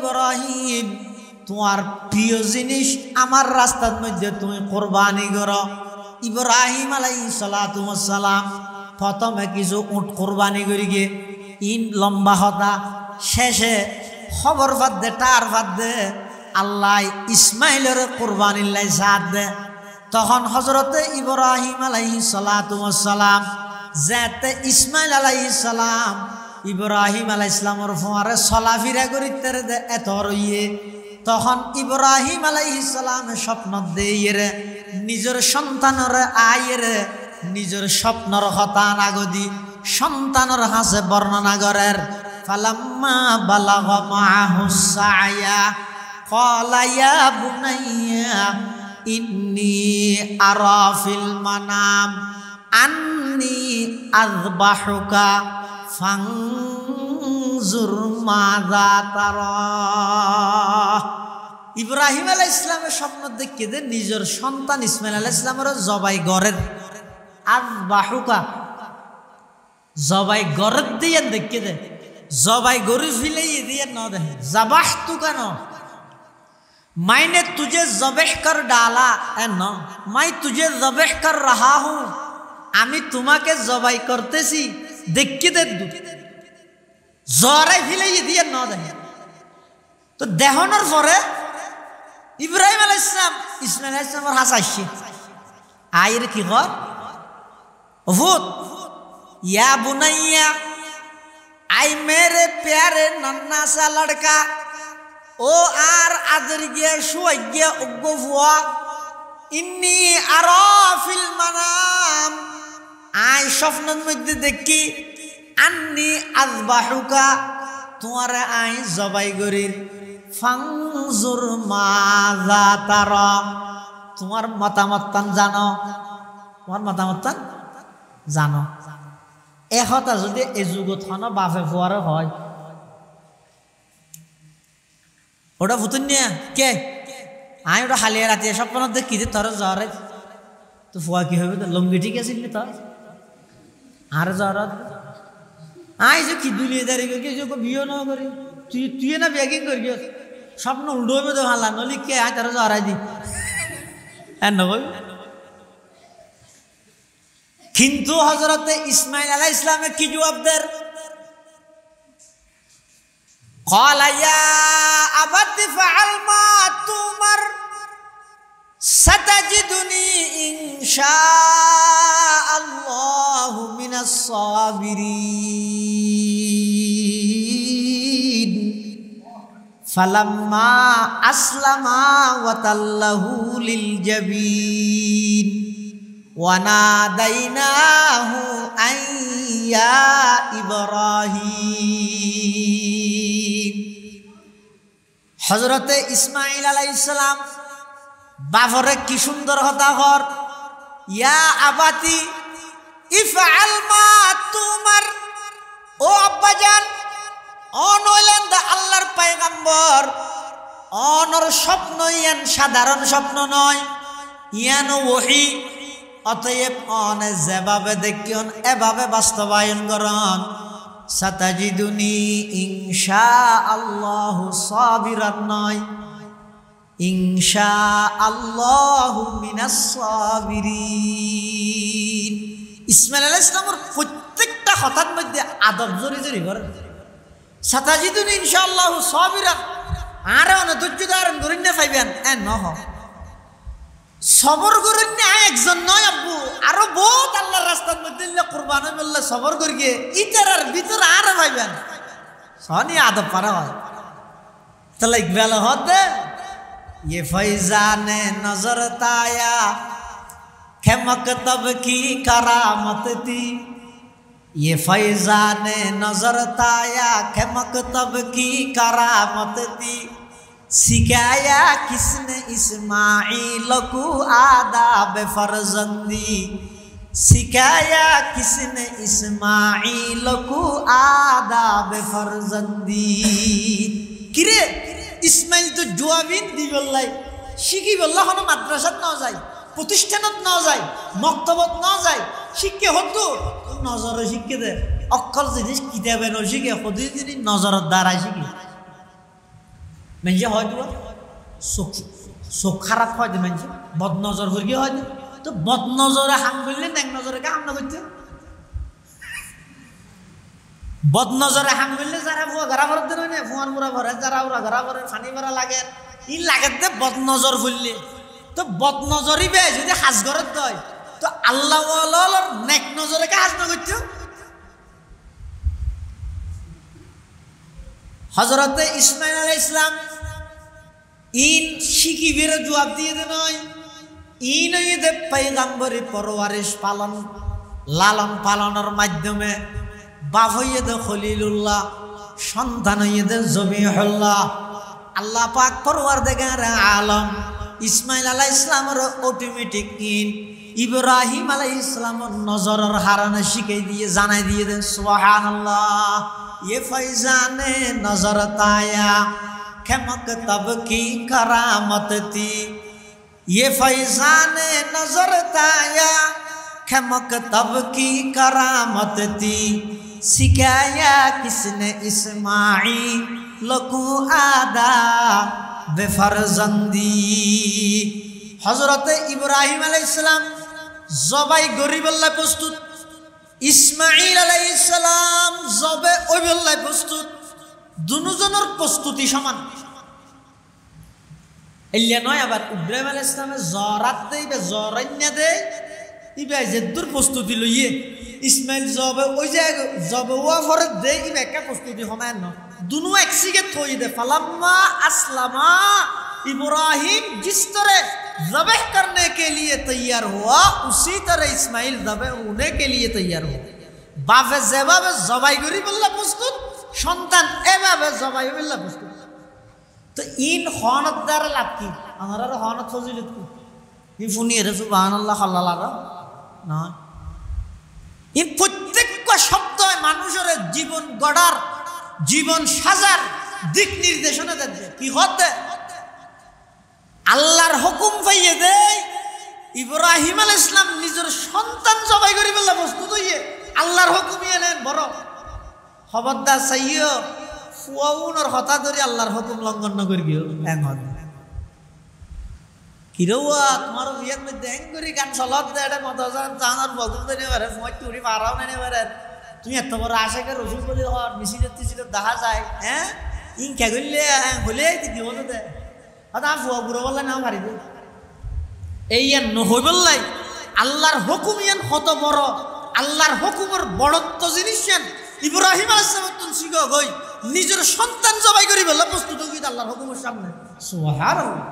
ইব্রাহিম তোমার প্রিয় জিনিস আমার রাস্তার মধ্যে তুমি কুরবানি করো। ইব্রাহিম আলাইহিস সালাতু ওয়াস সালাম প্রথমে কিছু উট কুরবানি করি গিয়ে ইন লম্বা হতা শেষে খবর বাদে টার বাদে আল্লাহ ইসমাইলের কুরবানির লাই সাথ দে। তখন হযরতে ইব্রাহিম আলাইহিস সালাতু ওয়াস সালাম যাতে ইসমাইল আলাইহিস সালাম ইব্রাহিম আলাইহিস সালামের ফোয়ারে চলাফিরা করিতে দে এত রইয়ে। তখন ইব্রাহিম আলাইহিস সালামে স্বপ্ন দেইরে নিজের সন্তানের আইরে নিজের স্বপ্নর কথা নাগদি সন্তানের হাসে বর্ণনা করের। ফালাম্মা বালাগা মাহুস সায়া ক্বালা ইয়া বুনাইয়া ইন্নী আরা ফিল মানাম আন্নী আযবাহুকা ফানজুর মাযা তারা। ইব্রাহিম আলাইহিস সালামের স্বপ্ন দেখে দে নিজের সন্তান ইসমাইল আলাইহিস সালামের জবাই গরের আযবাহুকা জবাই গরের দিয়ে দেখে দে জবাই গরু ফিলাই দিয়ে ন দে জাবাহতুকা ন मैंने तुझे ज़बह कर डाला है न मैं तुझे ज़बह कर रहा हूँ आमी तुम्हाके ज़बाई करते सी देखी दे दू ज़राई फिले ये दिया न दे तो देहनर फरे इब्राहिम अलैहिस्सलाम इस्माइल अलैहिस्सलाम और हासाशी आयर की गौर वुद या बुनैया आई मेरे प्यारे नन्ना सा लड़का ओ आर आदर गे शुगे उगुआ इन्नी आरा फिल मनाम आय स्वप्नर मध्य देखी अन्नी अज़बाहुका तुम्हारे आय जबाई गरीर फांजुर माज़ा तारा तुम्हार मतामतन जानो तुम्हार मतामतन जानो एक हता যদি এই যুগত হন বাফে ফুয়ারে হয় ওটা ফুতুন নিয়ে কে আমি ওটা হালিয়ে রাতে স্বপ্ন দেখি যে তোর জ্বরে তো ফুয়া কি হবে লঙ্গি ঠিক আছে তোর আর জ্বর আই যে কি দুনিয়া দাঁড়ি করি যে বিয়ে না করি তুই তুই না ব্যাগিং করি স্বপ্ন উল্টো হবে তো হালা নলি কে আয় তোর জ্বরাই দি হ্যাঁ নবই। কিন্তু হযরতে ইসমাইল আলাইহিস সালামে কি জবাব দেন قال يا أبت فعل ما تؤمر ستجدني إن شاء الله من الصابرين فلما أسلما وتله للجبين وناديناه أن يا إبراهيم হযরতে ইসমাইল আলাইহিস সালাম বাফরে কি সুন্দর কথা কর ইয়া আবাতি ইফআল মা তুমার ও আব্বাজান অনইলেন দা আল্লাহর পয়গম্বর অনর স্বপ্ন ইয়ান সাধারণ স্বপ্ন নয় ইয়ান ওহী অতএব অন যেভাবে দেখিয়ন এভাবে বাস্তবায়ন করন সাতাজিদুনি ইনশাআল্লাহু সাবিরান নয় ইনশাআল্লাহু মিনাস সাবিরিন। ইসমাইল আলাইহিস সালামের প্রত্যেকটা কথার মধ্যে আদব জড়ি জড়ি করে সাতাজিদুনি ইনশাআল্লাহু সাবিরান আর অন ধৈর্য ধারণ করেন না পাইবেন এ নহ সবর করেন না একজন নয় আব্বু আরো বহুত আল্লাহর রাস্তার মধ্যে কুরবানি বললে সবর করি গিয়ে ইতারার ভিতরে আর পাইবেন সনি আদব পারা হয় তাহলে ইকবাল হতে ये फैजाने नजर ताया खे मकतब की करामत थी ये फैजाने नजर ताया खे मकतब की करामत थी सिखाया किसने इस्माइल को आदाब फरजंदी सिखाया किसने इस्माइल को आदाब फरजंदी किरे ইসমাইল তো জুয়াবিন দি বললাই শিখি বললা হনো মাদ্রাসাত না যায় প্রতিষ্ঠানত না যায় মক্তবত না যায় শিক্ষে হতো নজরে শিক্ষে দে অক্ষর জিনিস কিতাবে ন শিখে প্রতিদিন নজরের দ্বারা শিখি মেঞ্জে হয় দিব চোখ খারাপ হয় দিয়ে মেঞ্জে বদনজর হয়ে হয় তো বদনজরে হাম করলে এক নজরে হাম না করতে বদনজরে হাম করলে যারা ভুয়া ঘরা ভরার দিন হয় না ফুয়ান মুরা ভরে যারা ওরা ঘরা ভরে ফানি ভরা লাগে ই লাগে দে বদনজর ফুললে তো বদনজরই বে যদি হাজ ঘরত হয় তো আল্লাহ নেক নজরে হাজ না করতে হযরতে ইসমাঈল আলাইহিস সালাম ইন শিকিবের জবাব দিয়ে দেন ইন ইদে পয়গম্বরি পরওয়ারিশ পালন লালন পালনের মাধ্যমে বাপ হইয়ে দে খলিলুল্লাহ সন্তান হইয়ে দে জবিহুল্লাহ আল্লাহ পাক পরওয়ারদিগার আলম ইসমাঈল আলাইহিস সালামের অটোমেটিক ইন ইব্রাহিম আলাইহিস সালামের নজরের হারানে শিখাই দিয়ে জানাই দিয়ে দেন সুবহানাল্লাহ ये फैजाने नजर ताया खमक तब की करामत थी ये फैजाने नजर ताया खमक तब की करामत थी सिखाया किसने इस्माईल को आदा बेफरजंदी हजरत इब्राहिम अलैहिस सलाम जबाई गरीबल्लाह प्रस्तुत ইসমাঈল আলাইহিস সালাম জবে ওইবেলায় প্রস্তুত দুজনের প্রস্তুতি সমান এলিয়া নয় আবার ইব্রাহিম আলাইহিস সালামের জরাত দেইবে জরাইন্না দে ইবে যেদুর প্রস্তুতি লইয়ে ইসমাঈল জবে ওই যে জবে ওয়া ফরে দে ইবে একটা প্রস্তুতি সমান ন দুনো একসিগে থই দে ফালাম্মা আসলামা इब्राहिम जिस तरह ज़बह करने के लिए तैयार हुआ उसी तरह इस्माइल ज़बह होने के लिए तैयार हुआ बापे जेबाबे जबाई करी बल्ला प्रस्तुत सन्तान एभाबे जबाई बल्ला प्रस्तुत तो इन खनत द्वारा लाभ की हमारा खनत फजिलत की इन फुनिए रे सुबहानाल्लाह अल्लाह ना इन प्रत्येक शब्द মানুষের জীবন গড়ার জীবন সাজার দিক নির্দেশনা দেয় কি হতে আল্লাহর হুকুম পাইয়ে দেয় ইব্রাহিম আলাইহিস সালাম নিজের সন্তান জবাই করি বলে প্রস্তুত হইয়ে আল্লাহর হুকুম এলেন বড় খবরদার চাইও ফুয়াউনের হতা ধরে আল্লাহর হুকুম লঙ্ঘন না করি গিয়ে এখন কিরোয়া তোমার বিয়ের মধ্যে হ্যাং করি গান চলত দে এটা মতজান জানার বগুম দেনে পারে ফুয়াই তুড়ি পারাও নেনে পারে তুমি এত বড় আশাকে রসুল বলি হওয়ার মিছিলের তিছিলের দেখা যায় হ্যাঁ ইন কে করলে হলে দিব তো দে আদা ফুয়া বুড়ো বললে না পারিব এই নহই বললাই আল্লাহর হুকুম ইয়ান কত বড় আল্লাহর হুকুমের বড়ত্ব জিনিস ইব্রাহিম আলাইহিস সালাম তুন শিখ গই নিজের সন্তান জবাই করি বলে প্রস্তুত হই আল্লাহর হুকুমের সামনে সুবহানাল্লাহ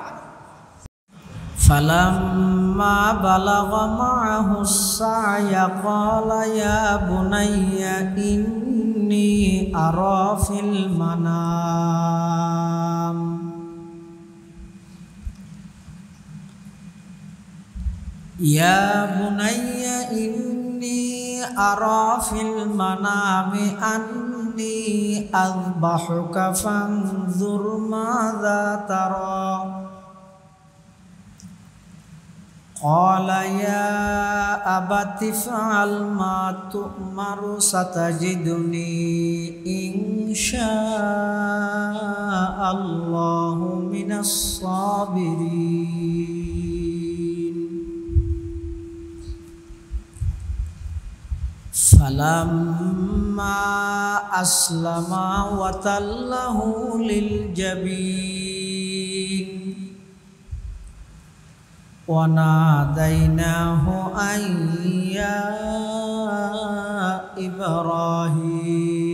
ফালাম্মা বালাগা মাআহু সায়া ক্বালা ইয়া বুনাইয়া ইন্নী আরা ফিল মানাম يا بني إني أرى في المنام أني أذبحك فانظر ماذا ترى قال يا أبت افعل ما تؤمر ستجدني إن شاء الله من الصابرين فلما أسلما وتله للجبين وناديناه أن يا إبراهيم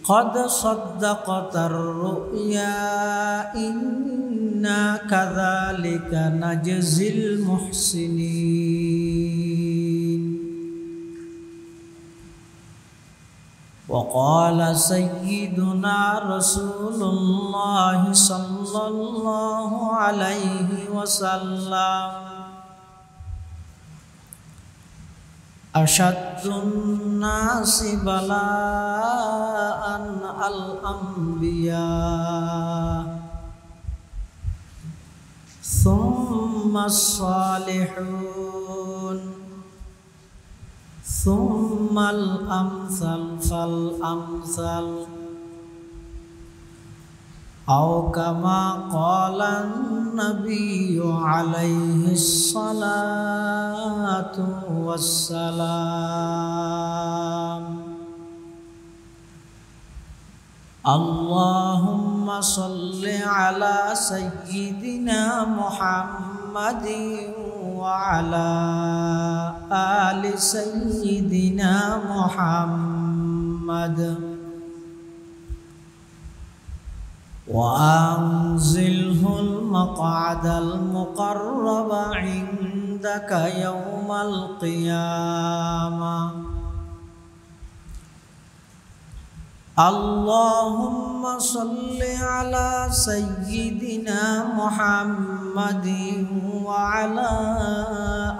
قد صدقت الرؤيا إنا كذلك نجزي المحسنين وقال سيدنا رسول الله صلى الله عليه وسلم أشد الناس بلاء الأنبياء ثم الصالحون সুম্মাল আমসাল ফাল আমসাল আও কামা ক্বালান নাবিয়্যু আলাইহিস সালাতু ওয়াসসালাম আল্লাহুম্মা সাল্লি আলা সাইয়্যিদিনা মুহাম্মাদিন ওয়া আলা আলি সাইয়্যিদিনা মুহাম্মাদ وأنزله المقعد المقرب عندك يوم القيامة اللهم صل على سيدنا محمد وعلى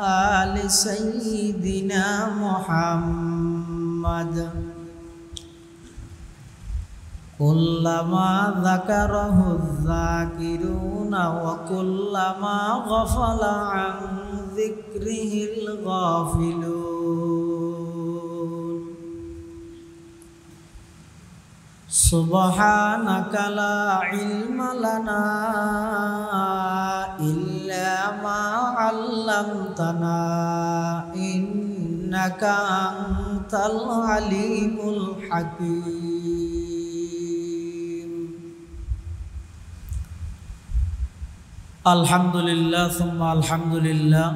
آل سيدنا محمد كلما ذكره الذاكرون وكلما غفل عن ذكره الغافلون سبحانك لا علم لنا إلا ما علمتنا إنك أنت العليم الحكيم আলহামদুলিল্লাহ সুম্মা আলহামদুলিল্লাহ।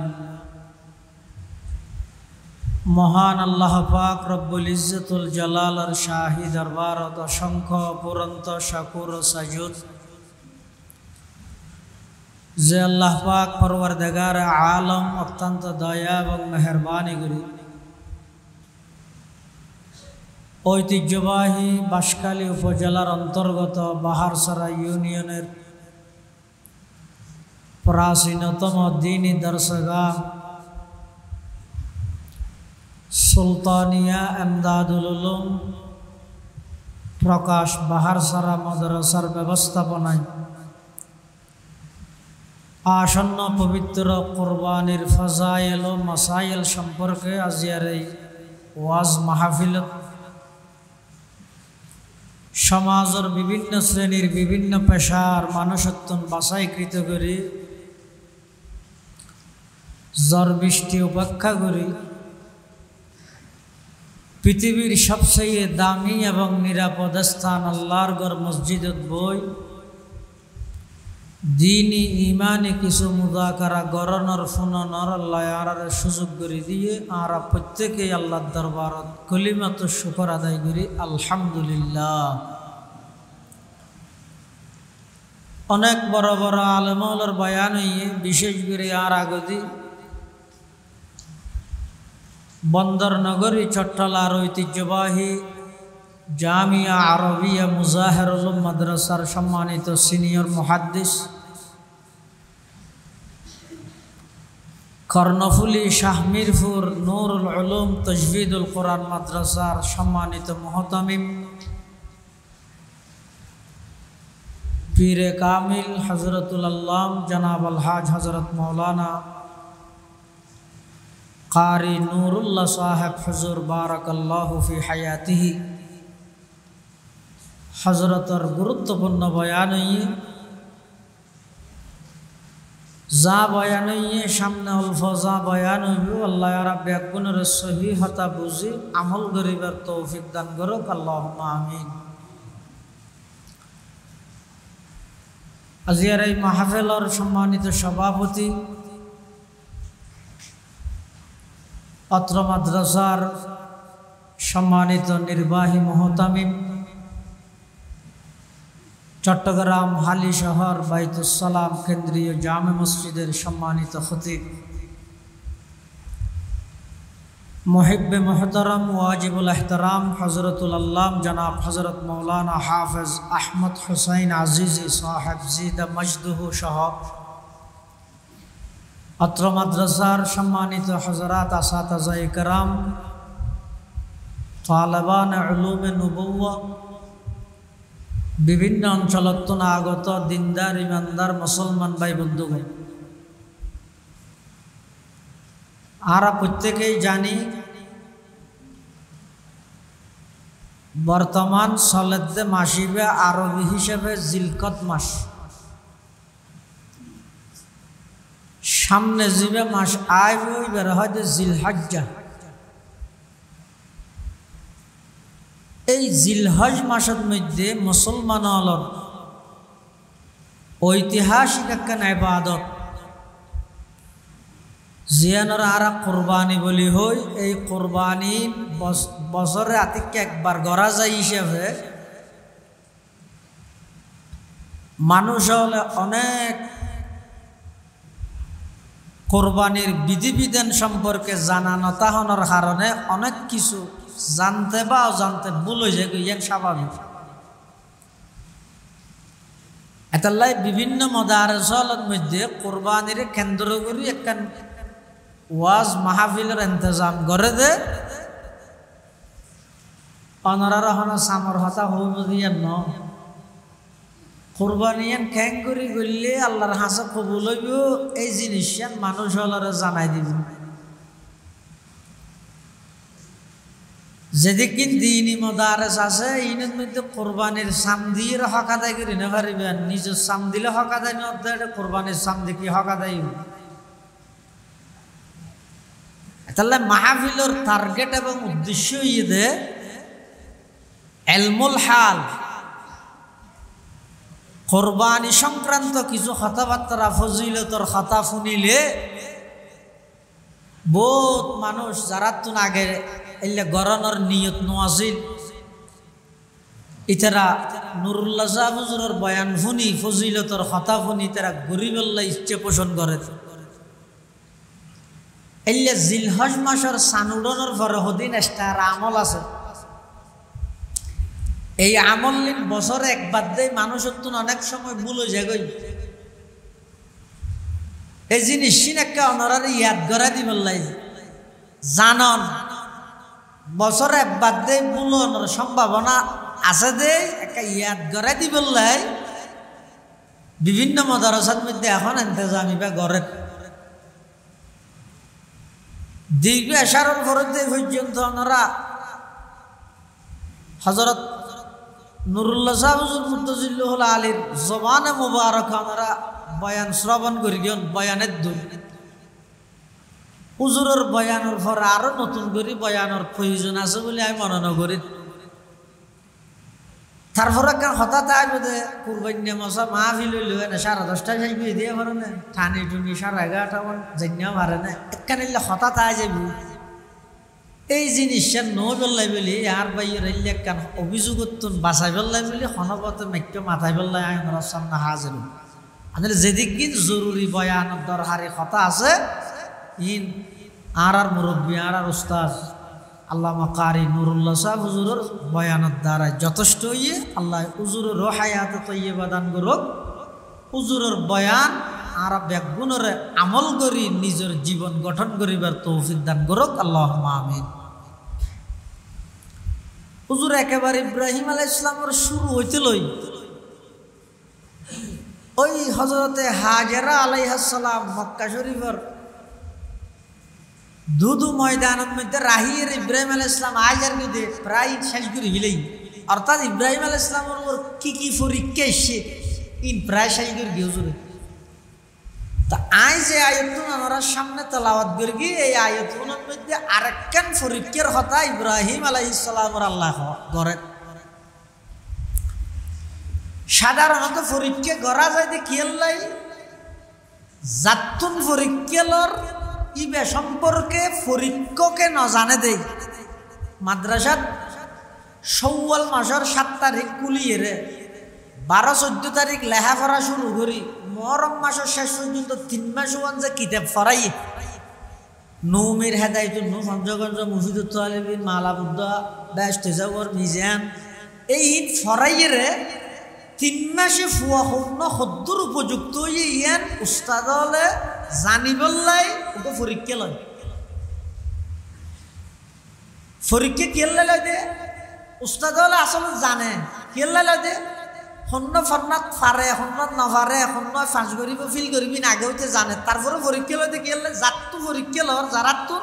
মহান আল্লাহ পাক রব্বুল ইজ্জতুল জালালের শাহী দরবারত অসংখ্য অপুরন্ত শাকুর ও সাজুদ যে আল্লাহ পাক পরওয়ারদিগার আলম অত্যন্ত দয়া এবং মেহেরবানি করি ঐতিহ্যবাহী বাঁশখালী উপজেলার অন্তর্গত বাহারছড়া ইউনিয়নের প্রাচীনতম দ্বীনী দরসগাহ সুলতানিয়া ইমদাদুল উলুম প্রকাশ বাহারছড়া মাদ্রাসার ব্যবস্থাপনায় আসন্ন পবিত্র কুরবানির ফাজাইল ও মাসাইল সম্পর্কে আজিয়ার এই ওয়াজ মাহফিলত সমাজের বিভিন্ন শ্রেণীর বিভিন্ন পেশার মানুষত্ব বাছাইকৃত করে ঝড় বৃষ্টি উপেক্ষা করি পৃথিবীর সবচেয়ে দামি এবং নিরাপদ স্থান আল্লাহর ঘর মসজিদত বই দিনী ইমানি কিছু মুযাকারা গরনর ফুননর আল্লাহ আর সুযোগ করে দিয়ে আর প্রত্যেকেই আল্লাহর দরবারত কলিমাত শুকর আদায় করি আলহামদুলিল্লাহ। অনেক বড় বড় আলেমওয়ালার বয়ান হইয়ে বিশেষ করে আর আগদি বন্দর নগরী চট্টলার ঐতিহ্যবাহী জামিয়া আরবিয়া মুজাহিরুল উলুম মাদ্রাসার সম্মানিত সিনিয়র মুহাদ্দিস কর্ণফুলী শাহমিরপুর নূরুল উলুম তাজবিদুল কোরআন মাদ্রাসার সম্মানিত মুহতামিম পীরে কামিল হযরতুল আল্লাম জনাব আলহাজ হযরত মাওলানা কারি নুরুল্লাহ সাহেব হুজুর বারাকাল্লাহু ফি হায়াতিহি হযরতর গুরুত্বপূর্ণ বয়ান যা বয়ান সামনে অল্প যা বয়ান হইব আল্লাহ রাব্বি একগুণের সহিহতা বুঝি আমল করিবার তৌফিক দান করুক আল্লাহুম্মা আমিন। আজিয়ার এই মাহফিলের সম্মানিত সভাপতি অত্র মাদ্রাসার সম্মানিত নির্বাহী মুহতামিম চট্টগ্রাম হালি শহর বাইতুস সালাম কেন্দ্রীয় জামে মসজিদের সম্মানিত খতিব মুহিব্বে মুহতারাম ওয়াজিবুল ইহতারাম হযরতুল আল্লাম জনাব হযরত মাওলানা হাফেজ আহমদ হুসাইন আজিজি সাহেব জিদা মজদুহু সহ অত্র মাদ্রাসার সম্মানিত হযরত আসাতাজায়ে কেরাম তালেবান উলুমে নবুওয়া বিভিন্ন অঞ্চলত আগত দিনদার ইমানদার মুসলমান ভাই বন্ধুগণ, আমরা প্রত্যেকেই জানি বর্তমান চলেতে মাসিবে আরবি হিসেবে জিলকত মাস, সামনে জিবে মাস আইব বের হয়তো জিলহজ্জা। এই জিলহজ মাসের মধ্যে মুসলমান হলর ঐতিহাসিক একখান ইবাদত জিয়ানোর আরা কোরবানি বলি হই। এই কোরবানি বছরে আতিকে একবার গড়া যায় হিসেবে মানুষ হলে অনেক কোরবানির বিধিবিধান সম্পর্কে জানানো তাহনের কারণে অনেক কিছু জানতে বা অজানতে ভুল হয়ে যায়, ইয়ান স্বাভাবিক। এটালাই বিভিন্ন মাদ্রাসার মধ্যে কোরবানির কেন্দ্র করে একখান ওয়াজ মাহফিলের ইন্তজাম করে দে। অনারা হনা সামর হতা হইব দিয়ান ন কোরবানিয়ান খ্যাং করে গড়লে আল্লাহর হাসা কবুল হইব। এই জিনিসটান মানুষ হলারে জানাই দিব। যেদিকে দিনই মাদ্রাস আছে ইনের মধ্যে কোরবানির সাম দিয়ে হক আদায় করে না পারিবেন। নিজের সাম দিলে হক আদায় না, কোরবানির সাম দেখি হক আদায়। তাহলে মাহফিলের টার্গেট এবং উদ্দেশ্য ইয়ে এলমুল হাল, কোরবানি সংক্রান্ত কিছু কথাবার্তা ফজিলতর কথা শুনিলে বহুত মানুষ যারা তুন আগে এলে গরনের নিয়ত নোয়াছিল ইতারা নুরুল্লাহ সাহেব হুজুরের বয়ান শুনি ফজিলতর কথা শুনি তারা গরিবল্লাহ ইচ্ছে পোষণ করে। এলে জিলহজ মাসের সানুডনের পরে হদিন এস্টার আমল আছে। এই আমল বছরে একবার দেয় মানুষের তো অনেক সময় ভুল হয়ে যায়। এই জিনিস একটা অনারারে ইয়াদ করা দিবল্লাই জানন বছরে একবার দেয় ভুল সম্ভাবনা আছে দে একটা ইয়াদ করা দিবল্লাই। বিভিন্ন মাদ্রাসার মধ্যে এখন ইন্তজামি বা গড়ের দীর্ঘ এশারের ফরতে পর্যন্ত ওনারা হযরত নুরুল্লাহ সাহেব হুজুর মুর্তজিল্লাহুল আলীর জবানে মুবারক ওনারা বয়ান শ্রবণ করি গিয়েন। বয়ানের দূর হুজুরের বয়ানের পর আরো নতুন করে বয়ানের প্রয়োজন আছে বলে আমি মনে করি। তারপরে হঠাৎ আসবে কুরবানি মশা মাহফিল হইল না 10:30 যাইবে দিয়ে পারে না ঠানি টুনি 11:30 জানিয়া পারে না একখানে হঠাৎ আয় যাবি। এই জিনিসটা নো বেল্লাই বলি আর বাইর একখান অভিযোগ বাঁচাই বেল্লাই বলি হনপথে মেক্য মাথায় বেল্লাই আইনের সামনে হাজির। আমাদের যেদিকে জরুরি বয়ান দরকারি কথা আছে ইন আর মুরব্বী আর উস্তাদ আল্লামা কারি নুরুল্লাহ সাহেব হুজুরের বয়ানের দ্বারা যথেষ্ট ইয়ে আল্লাহ হুজুরের হায়াতে তৈয়বা দান করুক। হুজুরের বয়ান আর ব্যাগুণের আমল করি নিজের জীবন গঠন করিবার তৌফিক দান করুক, আল্লাহুম্মা আমিন। হুজুর একেবারে ইব্রাহিম আলাইহিস সালামের শুরু হইতে লই ওই হযরতে হাজেরা আলাইহিস সালাম মক্কা শরীফের দুদু ময়দানের মধ্যে রাহিয়ের ইব্রাহিম আলাইহিস সালাম আজার মধ্যে প্রায় শেষ করে গেলেই। অর্থাৎ ইব্রাহিম আলাইহিস সালামের উপর কি কি পরীক্ষা এসে ইন প্রায় শেষ করে গিয়ে। তা আই যে আয়াতগুলো আমরা সামনে তেলাওয়াত করি গিয়ে এই আয়াতগুলোর মধ্যে আরেকখান পরীক্ষার কথা ইব্রাহিম আলাইহিস সালামের আল্লাহ করেন। সাধারণত পরীক্ষা করা যায় যে কিয়াল্লাই জাতুন পরীক্ষালর ইবে সম্পর্কে পরীক্ষকে ন জানে দেই। মাদ্রাসাত শাওয়াল মাসের 7 তারিখ কুলিয়ে 12-14 তারিখ লেখাপড়া শুরু করি মুহররম মাসের শেষ পর্যন্ত 3 মাস ওয়ান যে কিতাব পড়াই নৌমির হেদায়েতুন নূর পঞ্চগঞ্জ মুফিদুত তালিবিন মালাবুদ্দা বেস্টেজাওয়ার মিজান এই ফরাইয়েরে 3 মাসে ফুয়া হন্য হদ্দুর উপযুক্ত ইয়ান উস্তাদ হলে জানিবল্লাই ওকে পরীক্ষা লয়। পরীক্ষা কেল্লা লয় দে উস্তাদ হলে আসলে জানে কেল্লা লয় দে হন্য ফন্নাত ফারে হন্নত নফারে হন্য ফাঁস করিব ফিল করিবি না আগে হইতে জানে। তারপরে পরীক্ষা লইতে কেল্লা যাত্তু পরীক্ষা লওয়ার যারা তো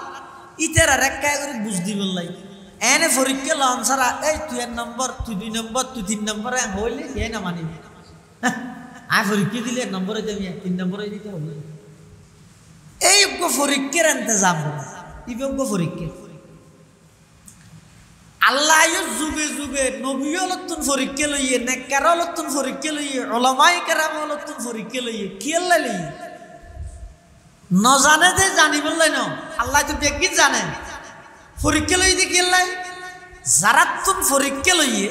ইতের আর এক কায় করে বুঝ দিবল্লাই এনে পরীক্ষা লন সারা এই তুই 1 নম্বর তুই 2 নম্বর তুই 3 নম্বর হইলে এ না মানি আয় পরীক্ষা দিলে 1 নম্বরে যাবি 3 নম্বরে দিতে হবে এই পরীক্ষার ইন্তজাম ইবজ্ঞ পরীক্ষা আল্লাহ যুগে যুগে নবী লতুন পরীক্ষা লইয়ে নেককার লতুন পরীক্ষা লইয়ে উলামায়ে কেরাম লতুন পরীক্ষা লইয়ে কি আল্লাহ লইয়ে ন জানে যে জানি বললাই না আল্লাহ তো বেগি জানে পরীক্ষা লই দি কি আল্লাহ যারা তুন পরীক্ষা লইয়ে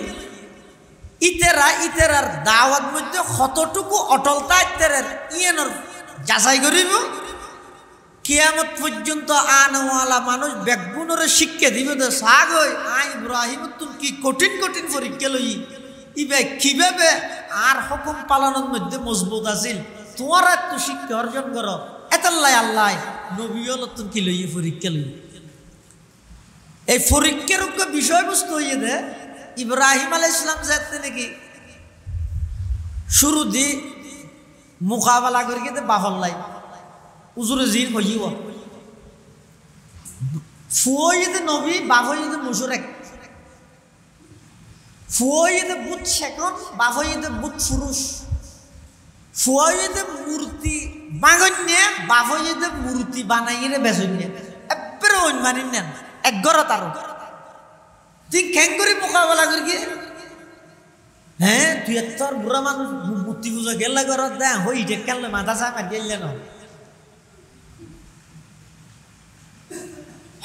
ইতেরার দাওয়াত মধ্যে কতটুকু অটলতা ইতেরার ইয়েনর যাচাই করিব কিয়ামত পর্যন্ত আনওয়ালা মানুষ বেগুনরে শিক্ষা দিবে তো সাগ হই আই ইব্রাহিম তুন কি কঠিন কঠিন পরীক্ষা লই ইবে কিভাবে আর হুকুম পালনের মধ্যে মজবুত আছিল তোমরা তো শিক্ষা অর্জন করো এতাল্লাই আল্লাহ নবী তুন কি লই পরীক্ষা লই এই পরীক্ষার বিষয়বস্তু হইয়ে দে ইব্রাহিম আলাইহিস সালাম যাতে নাকি শুরু দি মোকাবেলা করি কে বাহল্লাই উজুরে জির হইব ফুয়িতে নবী বাহইতে মুশরিক ফুয়িতে বুত শেখন বাহইতে বুত ফুরুষ ফুয়িতে মূর্তি বাগন্যে বাহইতে মূর্তি বানাইরে বেজন্যে এবারে ওই মানিন না এক গর তার তুই কেন করি মোকাবেলা করি কি হ্যাঁ তুই তোর বুড়া মানুষ মূর্তি পূজা গেলা ঘরত দে হই এটা কেন মাথা চাপা গেলে না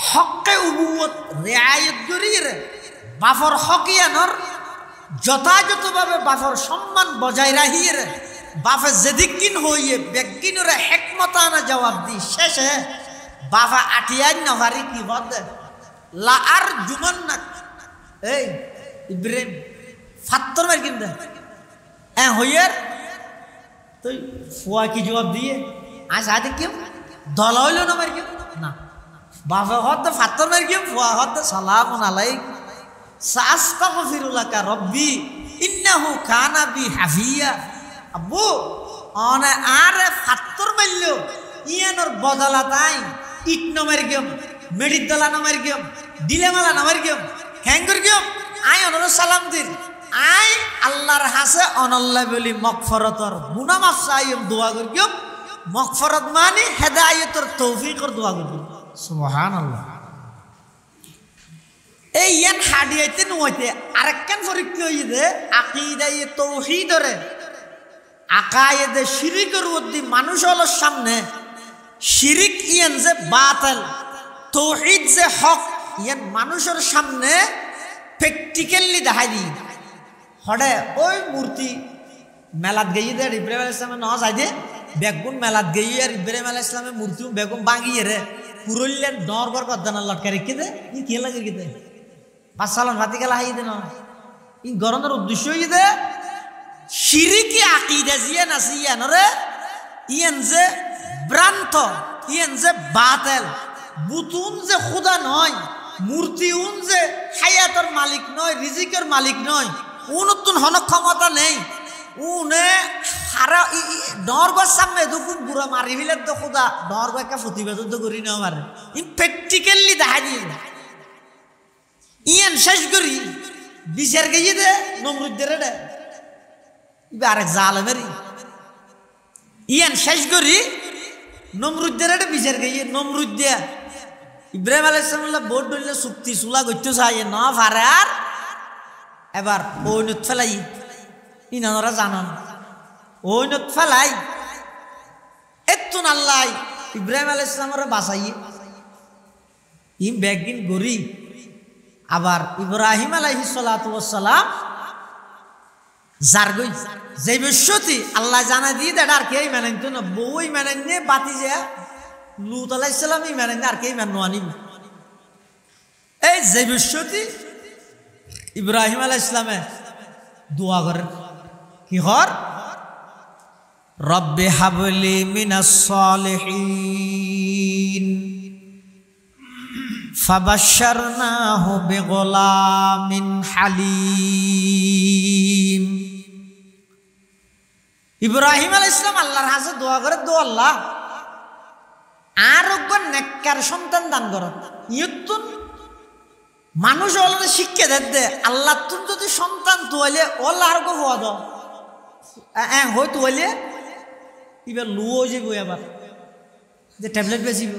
হকে উবুয়ত রেয়ায়ত করি রে বাফর হকিয়ানর যথাযথভাবে বাফর সম্মান বজায় রাখিয়ে রে বাফে যেদিকিন হইয়ে বেগিনরে হেকমতানা জবাব দি শেষে বাফা আটিয়ান নহারি কি বদে লা আর জুমান্নাক এই ইব্রাহিম ফাত্তর মার কিনতে হইয়ার তুই ফুয়া কি জবাব দিয়ে আজ আদে কেউ দল হইল না মার কেউ না বাবা হতে ফাত্তর মার কেউ ফুয়া হতে সালামুন আলাইক সাস্তাগফিরুলাকা রব্বি ইন্নাহু কানা বি হাফিয়া আব্বু অনে আরে ফাত্তর মারলো ইয়ানোর বদলা তাই ইট নমার গেম মেডির দলা নমার game দিলেমালা নমার game Hangor game I অনর সালাম দিন আই আল্লাহর হাসে অনল্লা বলি মগফরতর গুনাহ মাফ চাইম দোয়া করি গেম মগফরত মানে হেদায়েতর তৌফিকর দোয়া করি সুবহানাল্লাহ এই ইয়ান হাদিয়াইতে নইতে আরেকখান পরীক্ষা হইছে আকীদায়ে তাওহীদরে আকায়েদে শিরিকের উদ্দি মানুষ হলো সামনে শিরিক ইয়ান যে বাতিল তাওহীদ যে হক ইয়ান মানুষের সামনে প্র্যাকটিক্যালি দেখাই দি হড়ে ওই মূর্তি মেলাত গিয়ে দে ইব্রাহিম আলাইহিস সালাম ন যাই দে বেগুন মেলাত গিয়ে আর ইব্রাহিম আলাইহিস সালামের মূর্তি বেগুন ভাঙিয়ে রে পুরুলিয়ার নরগর কদ্দানা লটকা রেখে দে ই কি লাগে দে বাসালান ভাতি গেলা হাই দে না ই গরনের উদ্দেশ্য হই দে শিরিকি আকীদা জিয়ান আছে ইয়ানরে ইয়ান যে ভ্রান্ত ইয়ান যে বাতিল বুতুন যে খোদা নয় মূর্তি উন যে হায়াতের মালিক নয় রিজিকের মালিক নয় উনতুন হন ক্ষমতা নেই উনে হারা নরগর সামনে দুকুন বুড়া মারি ফেলে তো খোদা নরগ একটা প্রতিবেদন তো করি না আমার প্র্যাকটিক্যালি দেখা দিয়ে ইয়ান শেষ করি বিচার গিয়ে দে নমরুদ্দের দে আরেক জালেমেরি ইয়ান শেষ করি নমরুদ্দের বিচার গিয়ে নমরুদ্দিয়া ইব্রাহিম আলাইহিস সালাম বোর্ড ধরলে চুক্তি চুলা করতে চাই না পারে আর এবার ওইনত ফেলাই ইনারা জানান ওইনত ফেলাই এতুন আল্লাহ ইব্রাহিম আলাইহিস সালামের বাঁচাই ইম বেগিন গরি আবার ইব্রাহিম আলাইহিস সালাতু ওয়াস সালাম জারগই যে বিশ্বতি আল্লাহ জানা দিয়ে দেড় আর কেই মানাইতো না বই মানাইনে বাতি যা লুত আলাইহিস সালাম ই মানাইনে আর কেই মানো আনিব এই যে বিশ্বতি ইব্রাহিম আলাইহিস সালামে দোয়া করেন কি হর রব্বি হাবলি মিনাস সালিহিন ফাবাশশারনাহু বিগুলামিন হালিম ইব্রাহিম আলাইহিস সালাম আল্লাহর কাছে দোয়া করে দো আল্লাহ আর নেককার সন্তান দান করো ইয়তুন মানুষ অলরে শিক্ষা দে আল্লাহ তুমি যদি সন্তান তুয়াইলে ওল্লা আর গো হওয়া দাও হই তুয়াইলে এবার লুও যাইব এবার যে ট্যাবলেট বেচিব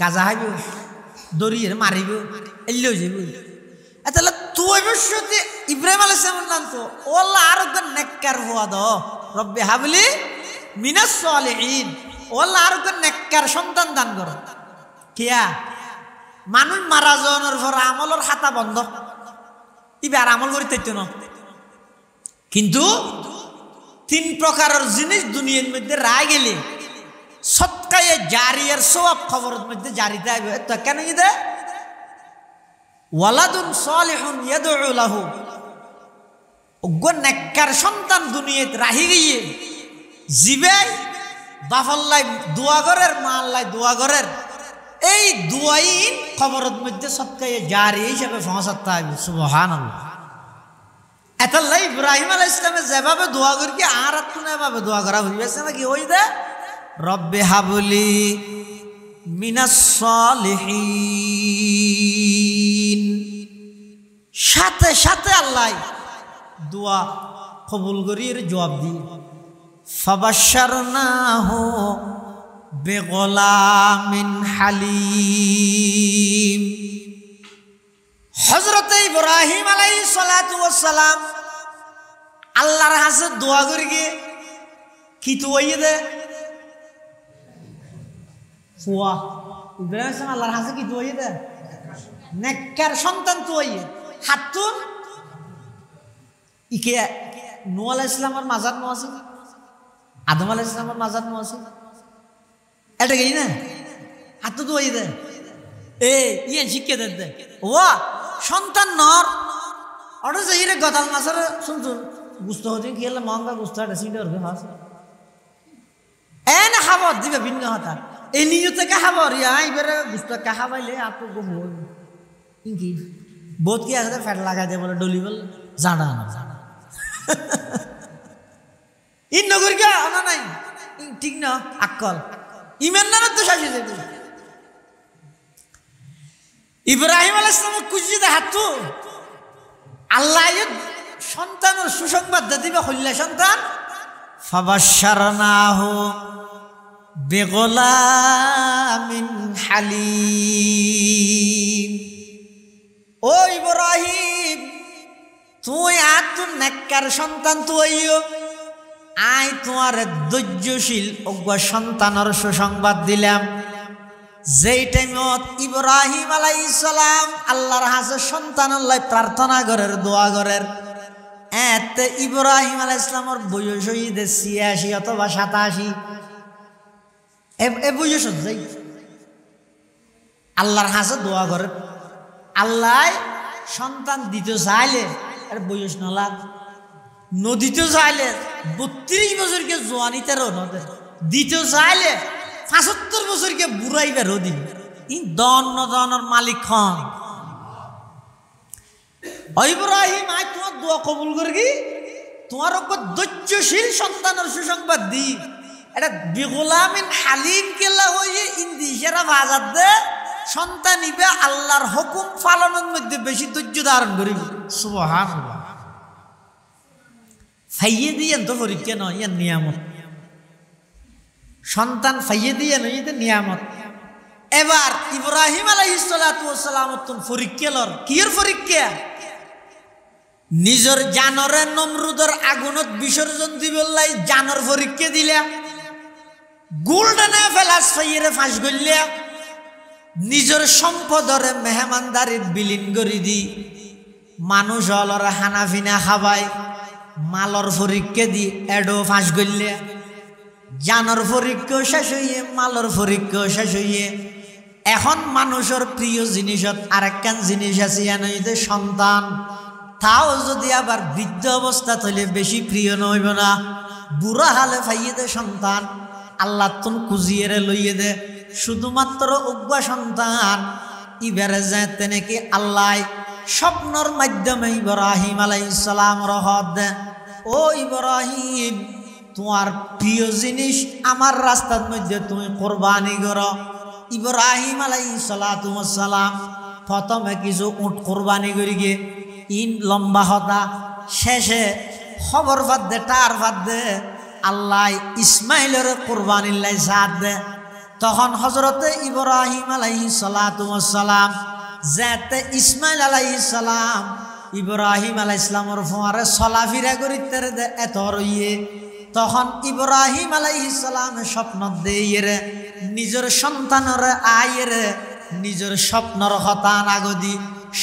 গাজা খাইব দড়িয়ে মারিব এলেও যাইব তাহলে তুই ভবিষ্যতে ইব্রাহিম আলাইহিস সালামের নাম তো ওল্লা আর একজন নেককার হওয়া দাও রব্বি হাবলি মিনাস সালিহিন ওল্লা আর একজন নেককার সন্তান দান করো কিয়া মানুষ মারা যাওয়ার পর আমলের খাতা বন্ধ এবার আমল করিতে না কিন্তু 3 প্রকারের জিনিস দুনিয়ার মধ্যে রায় গেলে সৎকায়ে জারিয়ার সওয়াব খবরের মধ্যে জারিতে আইবে তো কেন ইদে ওয়ালাদুন সালিহুন ইয়াদউ লাহু নেককার সন্তান দুনিয়াতে রাহি গিয়ে জিবে বাফাল্লাই দোয়া করের মাল্লাই দোয়া করের এই দুয়াইন খবরের মধ্যে সৎকায়ে জারি হিসেবে পৌঁছাতে হবে সুবহানাল্লাহ এতাল্লাই ইব্রাহিম আলাইহিস সালামে যেভাবে দোয়া করি কি আর আপনি এভাবে দোয়া করা হইছে নাকি ওই দে রব্বি হাবলি মিনাস সালিহিন সাথে সাথে আল্লাহ দোয়া কবুল করিয়ে জবাব দি ফাবাশশারনাহু বিগলামিন হালিম হযরত ইব্রাহিম আলাইহিস সালাতু ওয়াস সালাম আল্লাহর কাছে দোয়া করি গে কি তো হইয়ে দে ফুয়া ইব্রাহিম আল্লাহর কাছে কি তো হইয়ে দে নেককার সন্তান তো হইয়ে হাতুন ইকে নূহ আলাইহিস সালামের মাজার নো আছে আদম আলাইহিস সালামের মাজার নো আছে এটা গই না হাত তো হইয়ে দে ইয়ে শিক্ষা দে ও সন্তান নর অটো যাইরে গদাল মাছের শুনছুন গুস্ত হতে কি হলে মহঙ্গা গুস্ত একটা সিঁড়ে ওর হাস এনে খাবার দিবে ভিন্ন হতা এই নিজ থেকে খাবার ইয়া এবারে গুস্ত কা খাবাইলে আপু গো হই কি বহুত কি আছে ফ্যাট লাগাই দে বলে ডলি বল জানা না ইন নগর কে আনা নাই ঠিক না আকল ইমান না তো শাসি যাবে ইব্রাহিম আলাইহিস সালাম কুজিদে হাতু আল্লাহ সন্তানের সুসংবাদ দিবে হইলা সন্তান ফাবাশশারনাহু বিগলামিন হালিম ও ইব্রাহিম তুই আতুন নেককার সন্তান তুইও আই তোমার ধৈর্যশীল অজ্ঞ সন্তানের সুসংবাদ দিলাম যেই টাইমত ইব্রাহিম আলাইহিস সালাম আল্লাহর কাছে সন্তানের লাই প্রার্থনা করের দোয়া করের এতে ইব্রাহিম আলাইহিস সালামের বয়স হইতে 86 অথবা 87 এ বয়স যাই আল্লাহর কাছে দোয়া করে আল্লাহ সন্তান দিতে চাইলে এর বয়স নলা নদীতে চাইলে 32 বছরকে জোয়ানিতেরও নদে দিতে চাইলে 75 বছরকে বুড়াইবারও দিবে ই দনের মালিক খান ইব্রাহিম আজ তোমার দোয়া কবুল করবি তোমার ওপর ধৈর্যশীল সন্তানের সুসংবাদ দি এটা বিগলামিন হালিম কেলা হয়ে ইন্দিশেরা বাজার দে সন্তান ইবে আল্লাহর হুকুম পালনের মধ্যে বেশি ধৈর্য ধারণ করিব সুবহানাল্লাহ ফাইয়ে দিয়ে তো পরীক্ষা নয় ইয়ার নিয়ামত সন্তান ফাইয়ে দিয়ে নয় এটা নিয়ামত এবার ইব্রাহিম আলাইহিস সালাতু ওয়াস সালাম পরীক্ষা লর কিয়ের পরীক্ষা নিজের জানরে নমরুদের আগুনত বিসর্জন দিবলাই জানর পরীক্ষা দিলা গোল্ডেনে ফেলাস ফাইয়েরে ফাঁস গইলা নিজের সম্পদরে মেহমানদারির বিলীন করি দি মানুষ অলর হানাফিনা খাবাই মালর পরীক্ষা দি এডো ফাঁস গইলা জানর পরীক্ষা শেষ হইয়ে মালর পরীক্ষা শেষ হইয়ে এখন মানুষের প্রিয় জিনিসত আরেকখান জিনিস আছে এনে সন্তান তাও যদি আবার বৃদ্ধ অবস্থা হইলে বেশি প্রিয় নইব না বুড়া হালে ফাইয়ে দে সন্তান আল্লাহ তুন কুজিয়ে লইয়ে দে শুধুমাত্র উগ্র সন্তান ইবারে যেতে নাকি আল্লাহ স্বপ্নর মাধ্যমে ইব্রাহিম আলাইহিস সালাম রহত দে ও ইব্রাহিম তোমার প্রিয় জিনিস আমার রাস্তার মধ্যে তুমি কোরবানি করো ইব্রাহিম আলাইহিস সালাতু ওয়াস সালাম প্রথমে কিছু উট কোরবানি করি গিয়ে ইন লম্বা হতা শেষে খবর বাদ দে টার বাদ দে আল্লাহ ইসমাইলের কোরবানির লাই সাথ দে। তখন হজরতে ইব্রাহিম আলাইহিস সালাতু ওয়াস সালাম যেতে ইসমাইল আলাইহিস সালাম ইব্রাহিম আলাইহিস সালামের ফোয়ারে চলাফিরা করিতে দে এত রইয়ে। তখন ইব্রাহিম আলাইহিস সালামে স্বপ্ন দেইরে নিজের সন্তানের আইরে নিজের স্বপ্নর কথা নাগদি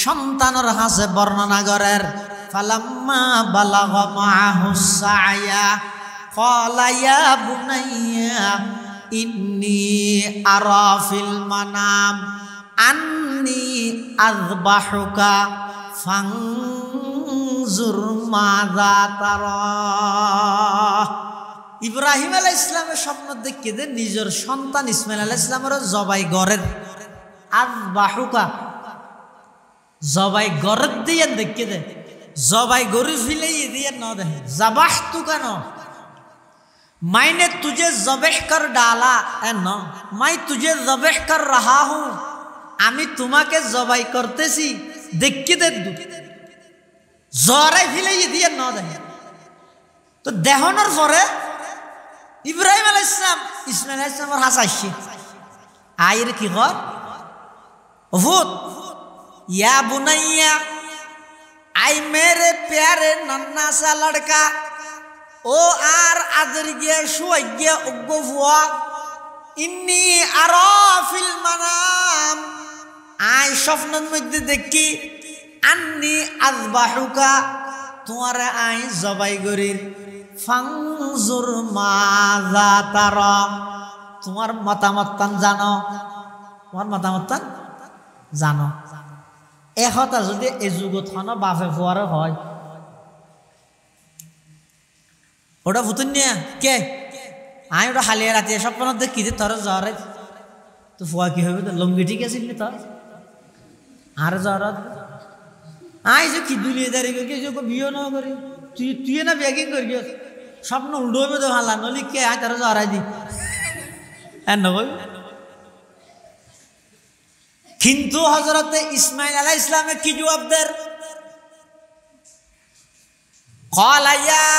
সন্তানের হাসে বর্ণনা করের। ফালাম্মা বালাগ মাহুস সায়া ক্বালা ইয়া বুনাইয়া ইন্নী আরা ফিল মানাম আন্নী আযবাহুকা ফানজুর মাযা তারা। ইব্রাহিম আলাইহিস সালামের স্বপ্ন দেখে দে নিজের সন্তান ইসমাইল আলাইহিস সালামের জবাই গরের আযবাহুকা জবাই গরের দিয়ে দেখে দে জবাই গরু ফিলাই দিয়ে ন দে জাবাহতু কেন मायने तुझे ज़बह कर डाला है न मैं तुझे ज़बह कर रहा हूँ आमी तुम्हाके ज़बाई करते सी देख के दे दू ज़ोरे फिले ये दिया न दे तो देहनर फरे इब्राहिम अलैहिस्सलाम इस्माइल अलैहिस्सलाम और हासाशी आयर की गौर वुद या बुनैया आई मेरे प्यारे नन्ना सा लड़का ও আর আদর গিয়া শুয়াই গিয়া উগ্গ ফুয়া ইন্নি আরা ফিল মানাম আই স্বপ্নের মধ্যে দেখি আন্নি আযবাহুকা তোমারে আই জবাই করির ফানজুর মাযা তারা তোমার মতামত জানো তোমার মতামত জানো। এহতা যদি এই যুগত হন বাপে ফুয়ারে হয় ওটা ফুতুন নিয়া কে আমি ওটা হালিয়া রাতে স্বপ্ন দেখি যে তোর জ্বরে তো ফুয়া কি হবে তো লঙ্গি ঠিক আছে তোর আর জ্বর আই যে কি দুলিয়ে দাঁড়িয়ে গিয়ে বিয়ে না করি তুই তুই না ব্যাগিং করি স্বপ্ন উল্টো হবে তো হালা নলি কে আয় তোর জ্বরাই দি হ্যাঁ নবই। কিন্তু হজরতে ইসমাইল আলাইহিস সালামে কি জবাব দেন قال يا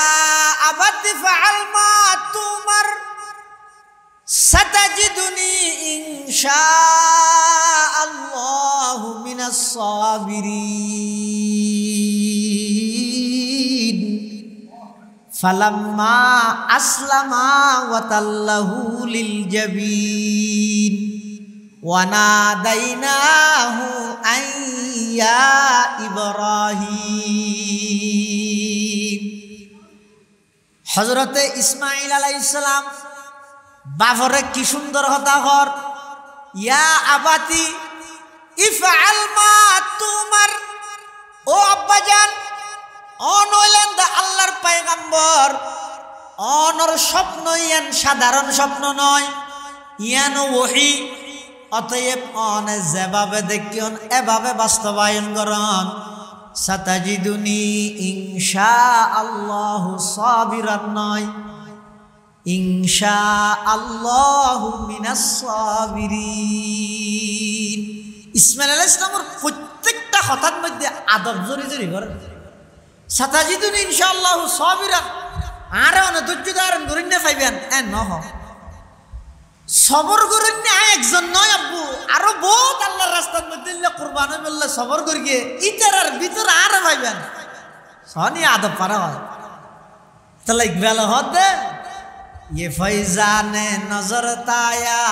أبت فعل ما تؤمر ستجدني إن شاء الله من الصابرين فلما أسلما وتله للجبين وناديناه أن يا إبراهيم হযরতে ইসমাইল আলাইহিস সালাম বাফরে কি সুন্দর কথা কর ইয়া আবাতি ইফআল মা তুমার ও আব্বাজান অনইলেন দা আল্লাহর পয়গম্বর অনর স্বপ্ন ইয়ান সাধারণ স্বপ্ন নয় ইয়ান ওহী অতএব অনে যেভাবে দেখিয়ন এভাবে বাস্তবায়ন করন সাতাজিদুনি ইনশাআল্লাহু সাবিরান নয় ইনশাআল্লাহু মিনাস সাবিরিন। ইসমাইল আলাইহিস সালামের প্রত্যেকটা কথার মধ্যে আদব জড়ি জড়ি করে সাতাজিদুনি ইনশাআল্লাহু সাবিরান আর অনে ধৈর্য ধারণ করেন না পাইবেন নহ সবর করেন না একজন নয় আব্বু আরো বহুত আল্লাহর রাস্তার মধ্যে কুরবানি মিললে সবর করিয়ে ইতারার ভিতর আর ভাইবেন সনি আদব পারা হয় তাহলে ইকবাল হতে ये फैजाने नजर ताया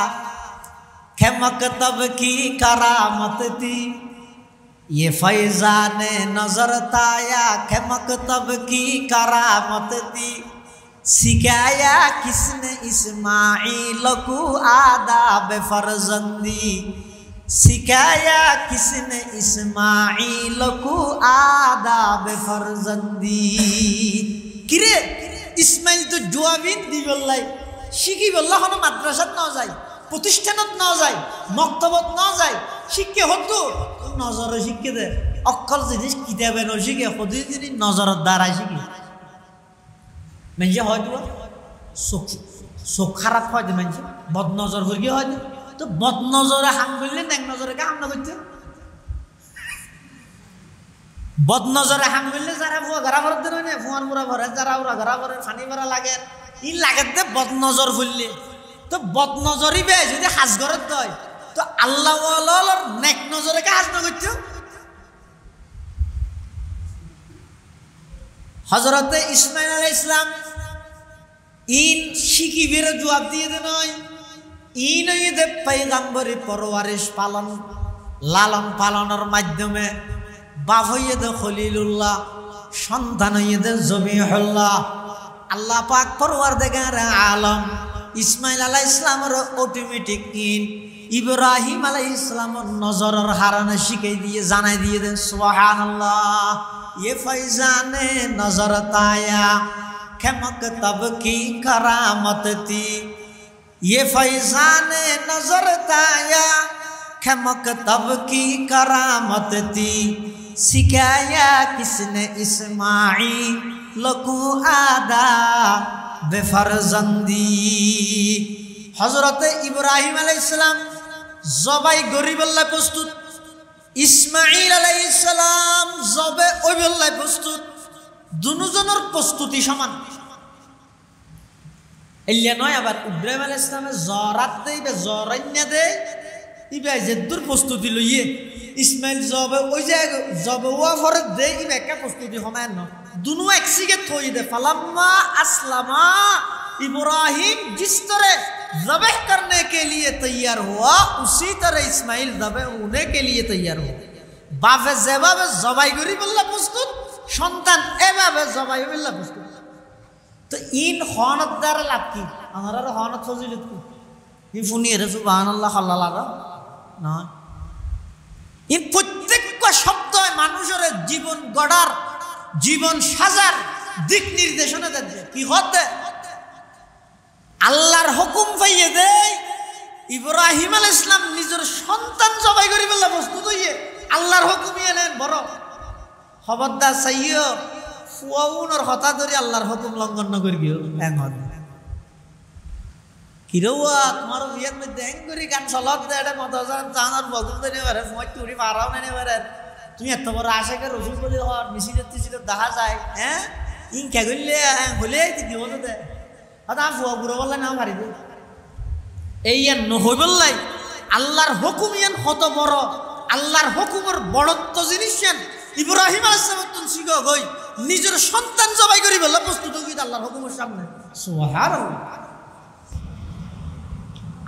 खे मकतब की करामत थी ये फैजाने नजर ताया खे मकतब की करामत थी सिखाया किसने इस्माइल को आदाब फरजंदी सिखाया किसने इस्माइल को आदाब फरजंदी किरे इस्माइल तो जुआबिन दी बल्लाई शिखी बल्ला हनो माद्रासात न जाय प्रतिष्ठानत न जाय मक्तबत न जाय शिक्षे हतो नजर शिक्षे दे अक्कल जिनिस किताबे न शिखे खुदी जिनिस नजरत द्वारा शिखे म्हणजे হয়তো চোখ খারাপ হয় মানে বদ নজর হয়ে হয় তো বদ নজরে হাম করলে নেক নজরে কাম না করতে বদনজরে হাম করলে যারা ফুয়া ঘরা ভরে দেন না ফুয়ার মুড়া ভরে যারা ওরা ঘরা ভরে ফানি ভরা লাগে ই লাগে দে বদনজর ফুললে তো বদনজরই বে যদি হাজ ঘরত দয় তো আল্লাহ ওয়ালার নেক নজরে কে হাজ না করছো হযরত ইসমাঈল আলাইহিস সালাম ইন শিকিবের জবাব দিয়ে দেন ইন ইদে পয়গম্বরি পরওয়ারিশ পালন লালন পালনের মাধ্যমে বাপ হইয়ে দে খলিলুল্লাহ সন্তান হইয়ে দে জবিহুল্লাহ আল্লাহ পাক পরওয়ারদিগার আলম ইসমাঈল আলাইহিস সালামের অটোমেটিক ইন ইব্রাহিম আলাইহিস সালামের নজরের হারানে শিখাই দিয়ে জানাই দিয়ে দেন সুবহানাল্লাহ ये फैजाने नजर ताया खमक तब की करामत थी ये फैजाने नजर ताया खमक तब की करामत थी सिखाया किसने इस्माईल को आदा बेफरजंदी हजरत इब्राहिम अलैहिस्सलाम जबाई गरीबल्लाह प्रस्तुत ইসমাঈল আলাইহিস সালাম জবে ওইবেলায় প্রস্তুত দুজনের প্রস্তুতি সমান এলিয়া নয় আবার ইব্রাহিম আলাইহিস সালামে জরাত দেইবে জরাইনা দে ইবে যেদুর প্রস্তুতি লইয়ে ইসমাঈল জবে ওই যে জবে ওয়া ফরত দে ইবে একটা প্রস্তুতি সমান ন দুনো একসিগে থই দে ফালাম্মা আসলামা इब्राहिम जिस तरह ज़बह करने के लिए तैयार हुआ उसी तरह इस्माइल ज़बह होने के लिए तैयार हुआ बापे जेबाबे जबाई करी बल्ला प्रस्तुत सन्तान एभाबे जबाई बल्ला प्रस्तुत तो इन खनत द्वारा लाभ की हमारा खनत फजिलत की ये फुनी रे सुबहानाल्लाह अल्लाह ना इन प्रत्येक शब्द মানুষের জীবন গড়ার জীবন সাজার দিক নির্দেশনা দেয় কি হতে আল্লাহর হুকুম পাইয়ে দেয় ইব্রাহিম আলাইহিস সালাম নিজের সন্তান জবাই করি বলে প্রস্তুত হইয়ে আল্লাহর হুকুম এলেন বড় খবরদার চাইও ফুয়াউনের কথা ধরে আল্লাহর হুকুম লঙ্ঘন না করিও এমন কিরোয়া তোমার বিয়ের মধ্যে হ্যাং করি গান চলত দে এটা মতজান জানার বদল দেনে পারে মই তুই পারাও নেনে পারে তুমি এত বড় আশাকে রসুল বলে হওয়ার মিছিলে তিছিলে দেখা যায় হ্যাঁ ইন কে গইলে হলে দিব দে আদা ফুয়া বুড়ো বললে না পারিব এই নহই বললাই আল্লাহর হুকুম ইয়ান কত বড় আল্লাহর হুকুমের বড়ত্ব জিনিস ইব্রাহিম আলাইহিস সালাম শিখ গই নিজের সন্তান জবাই করি বলে প্রস্তুত হই আল্লাহর হুকুমের সামনে সুবহানাল্লাহ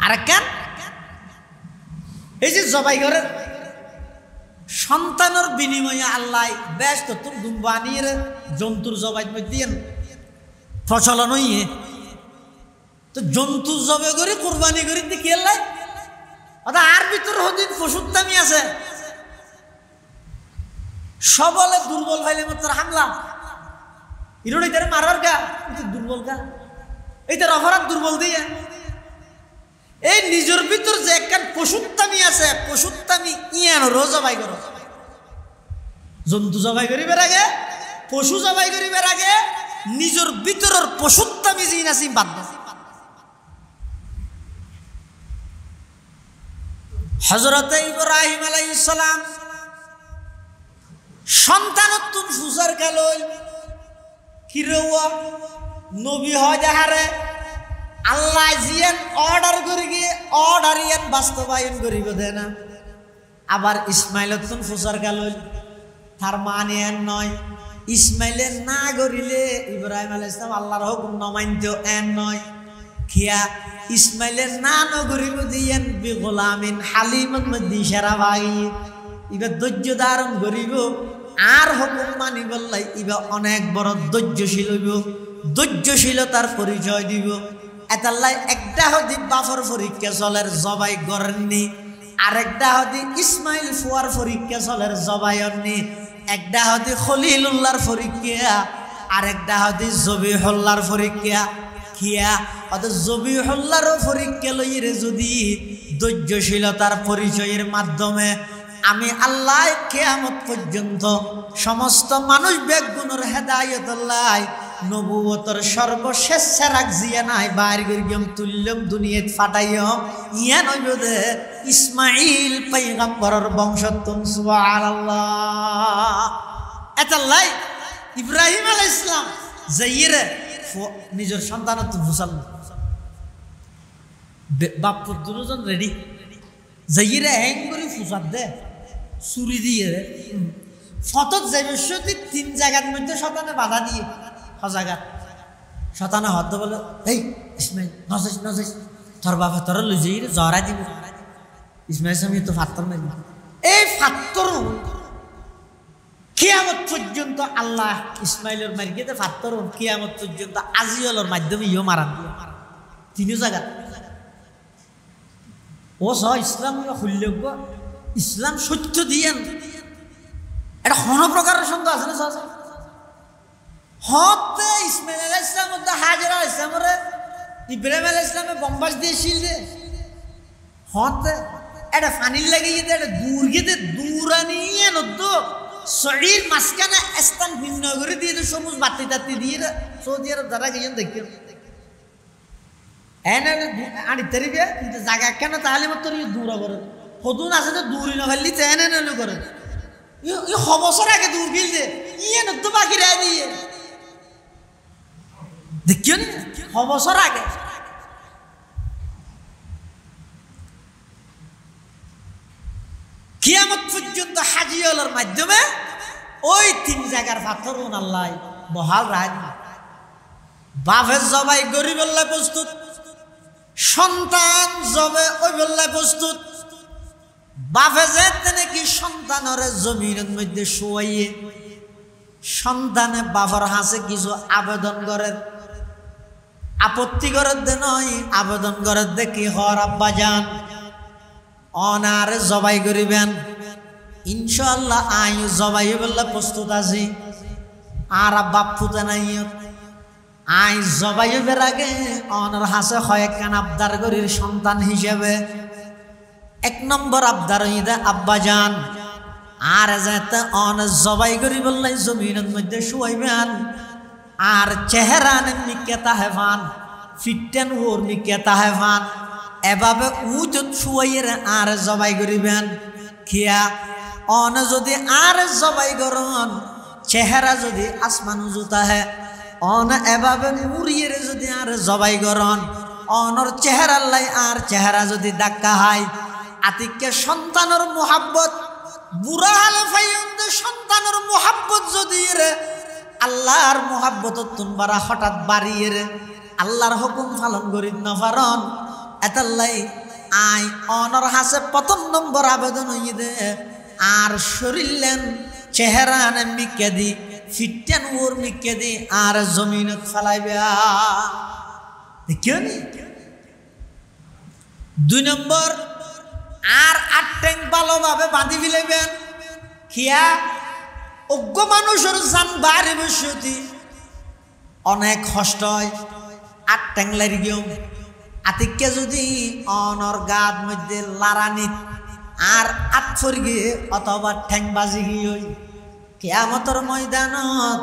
আর কেন এই যে জবাই করে সন্তানের বিনিময়ে আল্লাহ ব্যস্ত তুমি দুম্বানির জন্তুর জবাই মধ্যে প্রচলন হইয়ে তো জন্তু জবে করে কুরবানি করে দেখি আল্লাহ অর্থাৎ আর ভিতর হদিন পশুত্তামি আছে সবলে দুর্বল হইলে মাত্র হামলা ইরোড এইটারে মারার গা দুর্বল গা এইটার অপরাধ দুর্বল দিয়ে এই নিজের ভিতর যে একখান পশুত্তামি আছে পশুত্তামি ইয়ান জবাই করো জন্তু জবাই করিবার আগে পশু জবাই করিবার আগে নিজের ভিতরের পশুত্তামি জিন আছে বাদ হযরত ইব্রাহিম আলাইহিস সালাম সন্তানত্ব ফুসার কালই কিরোয়া নবী হয় যাহারে আল্লাহ জিয়ান অর্ডার করে গিয়ে অর্ডার ইয়ান বাস্তবায়ন করিব দেয় না আবার ইসমাইলত্ব ফুসার কালই তার মানে এন নয় ইসমাইলের না করিলে ইব্রাহিম আলাইহিস সালাম আল্লাহর হুকুম না মানতো এন নয় খিয়া ইসমাইলের না নগরিব দিয়েন বি গোলামিন হালিমত মধ্যে ইশারা ভাই ইবা ধৈর্য ধারণ করিব আর হুকুম মানি বললাই ইবা অনেক বড় ধৈর্যশীল হইব ধৈর্যশীলতার পরিচয় দিব এতাল্লাই একটা হদি বাফর পরীক্ষা চলের জবাই করেননি আরেকটা হদি ইসমাইল ফুয়ার পরীক্ষা চলের জবাই অননি একটা হদি খলিলুল্লাহর পরীক্ষা আরেকটা হদি জবিহুল্লাহর পরীক্ষা খিয়া অত জবিহুল্লাহর পরীক্ষা লইরে যদি ধৈর্যশীলতার পরিচয়ের মাধ্যমে আমি আল্লাহ কিয়ামত পর্যন্ত সমস্ত মানুষ বেগুনের হেদায়েত আল্লাহ নবুয়তর সর্বশেষ রাখ জিয়া নাই বাইর গরিয়ম তুল্যম দুনিয়াত ফাটাইয়ম ইয়া নইবদে ইসমাঈল পয়গম্বরের বংশোত্তম সুবহানাল্লাহ এতাল্লাই ইব্রাহিম আলাইহিস সালাম যাইরে নিজের সন্তানত ফুসাল বাপুর দুজন রেডি যাইরে হ্যাং করে ফুসাদ দে চুরি দিয়ে ফতত যাইবে সত্যি 3 জায়গার মধ্যে শতানে বাধা দিয়ে সজাগা শতানে হদ্দ বলে এই ইসমাইল নজাইস নজাইস তোর বাবা তোর লই যাই জহরা দিব ইসমাইল স্বামী তো ফাত্তর মারি এই ফাত্তর কিয়ামত পর্যন্ত আল্লাহ ইসমাইলের মারিকে ফাত্তর কিয়ামত পর্যন্ত আজিয়লের মাধ্যমে ইও মারান দিয়ে 3 জায়গা ও সহ ইসলাম হল্যজ্ঞ ইসলাম সত্য দিয়েন এটা কোন প্রকারের সন্দেহ আছে না সহজ হতে ইসমাইল আলাইহিস সালাম ও হাজরা আলাইহিস সালাম ইব্রাহিম আলাইহিস সালামে বম্বাস দিয়েছিল যে হতে এটা ফানি লাগিয়ে দে এটা দূর গিয়ে দূরানিয়ে নদ্দ শরীর মাসখানে স্থান ভিন্ন করে দিয়ে সবুজ বাতি টাতি দিয়ে সৌদি আরব যারা গিয়েছেন দেখেন এনে আনি তেরিবে কিন্তু জায়গা কেন তাহলে মত দূর করে হদুন আছে তো দূরই না ফেললি তেনে নেলে করে ই হবসর আগে দূর গিল যে ইয়ে নদ্দ বাকি রায় দিয়ে দেখিও নি হবসর আগে কিয়ামত পর্যন্ত হাজিয়লের মাধ্যমে ওই 3 জায়গার পাথর আল্লাহ বহাল রায় বাপের জবাই গরিবের প্রস্তুত সন্তান জবে ওই বেলায় প্রস্তুত বাপে যেতে নাকি সন্তানের জমিনের মধ্যে শোয়াইয়ে সন্তানে বাবার হাসে কিছু আবেদন করেন আপত্তি করে দে নয় আবেদন করে দেখি হর আব্বা যান অনারে জবাই করিবেন ইনশাআল্লাহ আই জবাই বললে প্রস্তুত আছি আর বাপ ফুতে নাই আই জবাইবের আগে অনার হাসে কয়েকখান আবদার করির সন্তান হিসেবে 1 নম্বর আবদার হইদে আব্বা যান আর যেতে অন জবাই করি বললে জমিনের মধ্যে শুয়াইবেন আর চেহারা নিকেতা হেফান ফিটেন ওর নিকেতা হেফান এভাবে উজত শুয়াইয়ের আর জবাই করিবেন খিয়া অন যদি আর জবাই করন চেহারা যদি আসমান উজুতা হে অন এভাবে মুড়িয়ে যদি আর জবাই করন অনর চেহারার লাই আর চেহারা যদি ডাক্কা হয় আতিককে সন্তানের মোহাব্বত বুড়া হালে ফাইন্দে সন্তানের মোহাব্বত যদি রে আল্লাহর মোহাব্বত তুনবারা হঠাৎ বাড়িয়ে রে আল্লাহর হুকুম পালন করি না পারন এতাল্লাই আই অনর হাসে 1 নম্বর আবেদন হইয়ে দে আর শরীরলেন চেহারা নে মিকে দি ফিটেন ওর মিকে দি আর জমিনত ফেলাইবে দেখিও নি 2 নম্বর আর 8 ট্যাং ভালোভাবে বাঁধি ফেলাইবেন খিয়া অজ্ঞ মানুষের জান বাড়ি বসতি অনেক কষ্ট হয় 8 ট্যাং লাগি গিয়ে আতিককে যদি অনর গাদ মধ্যে লারানিত আর 8 ফর গিয়ে অথবা ঠ্যাং বাজি গিয়ে কিয়ামতের ময়দানত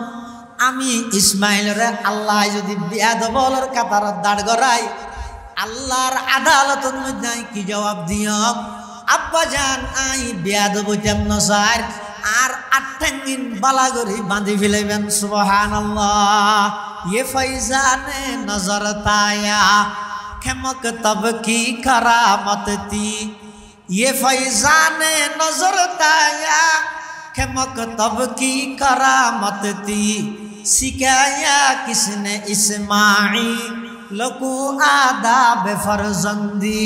আমি ইসমাইলরে আল্লাহ যদি বেয়াদবলের কাতারত দাঁড় করাই আল্লাহর আদালতের মধ্যে কি জবাব দিও আব্বা জান আই বেয়াদব হইতাম না স্যার আর 8 ঠ্যাঙ্গিন বালা করে বাঁধি ফেলাইবেন সুবহানাল্লাহ ये फैजाने नजर ताया खेमक तब की करामत थी ये फैजाने नजर ताया खेमक तब की करामत थी सिखाया किसने इस्माइल को आदाब फरजंदी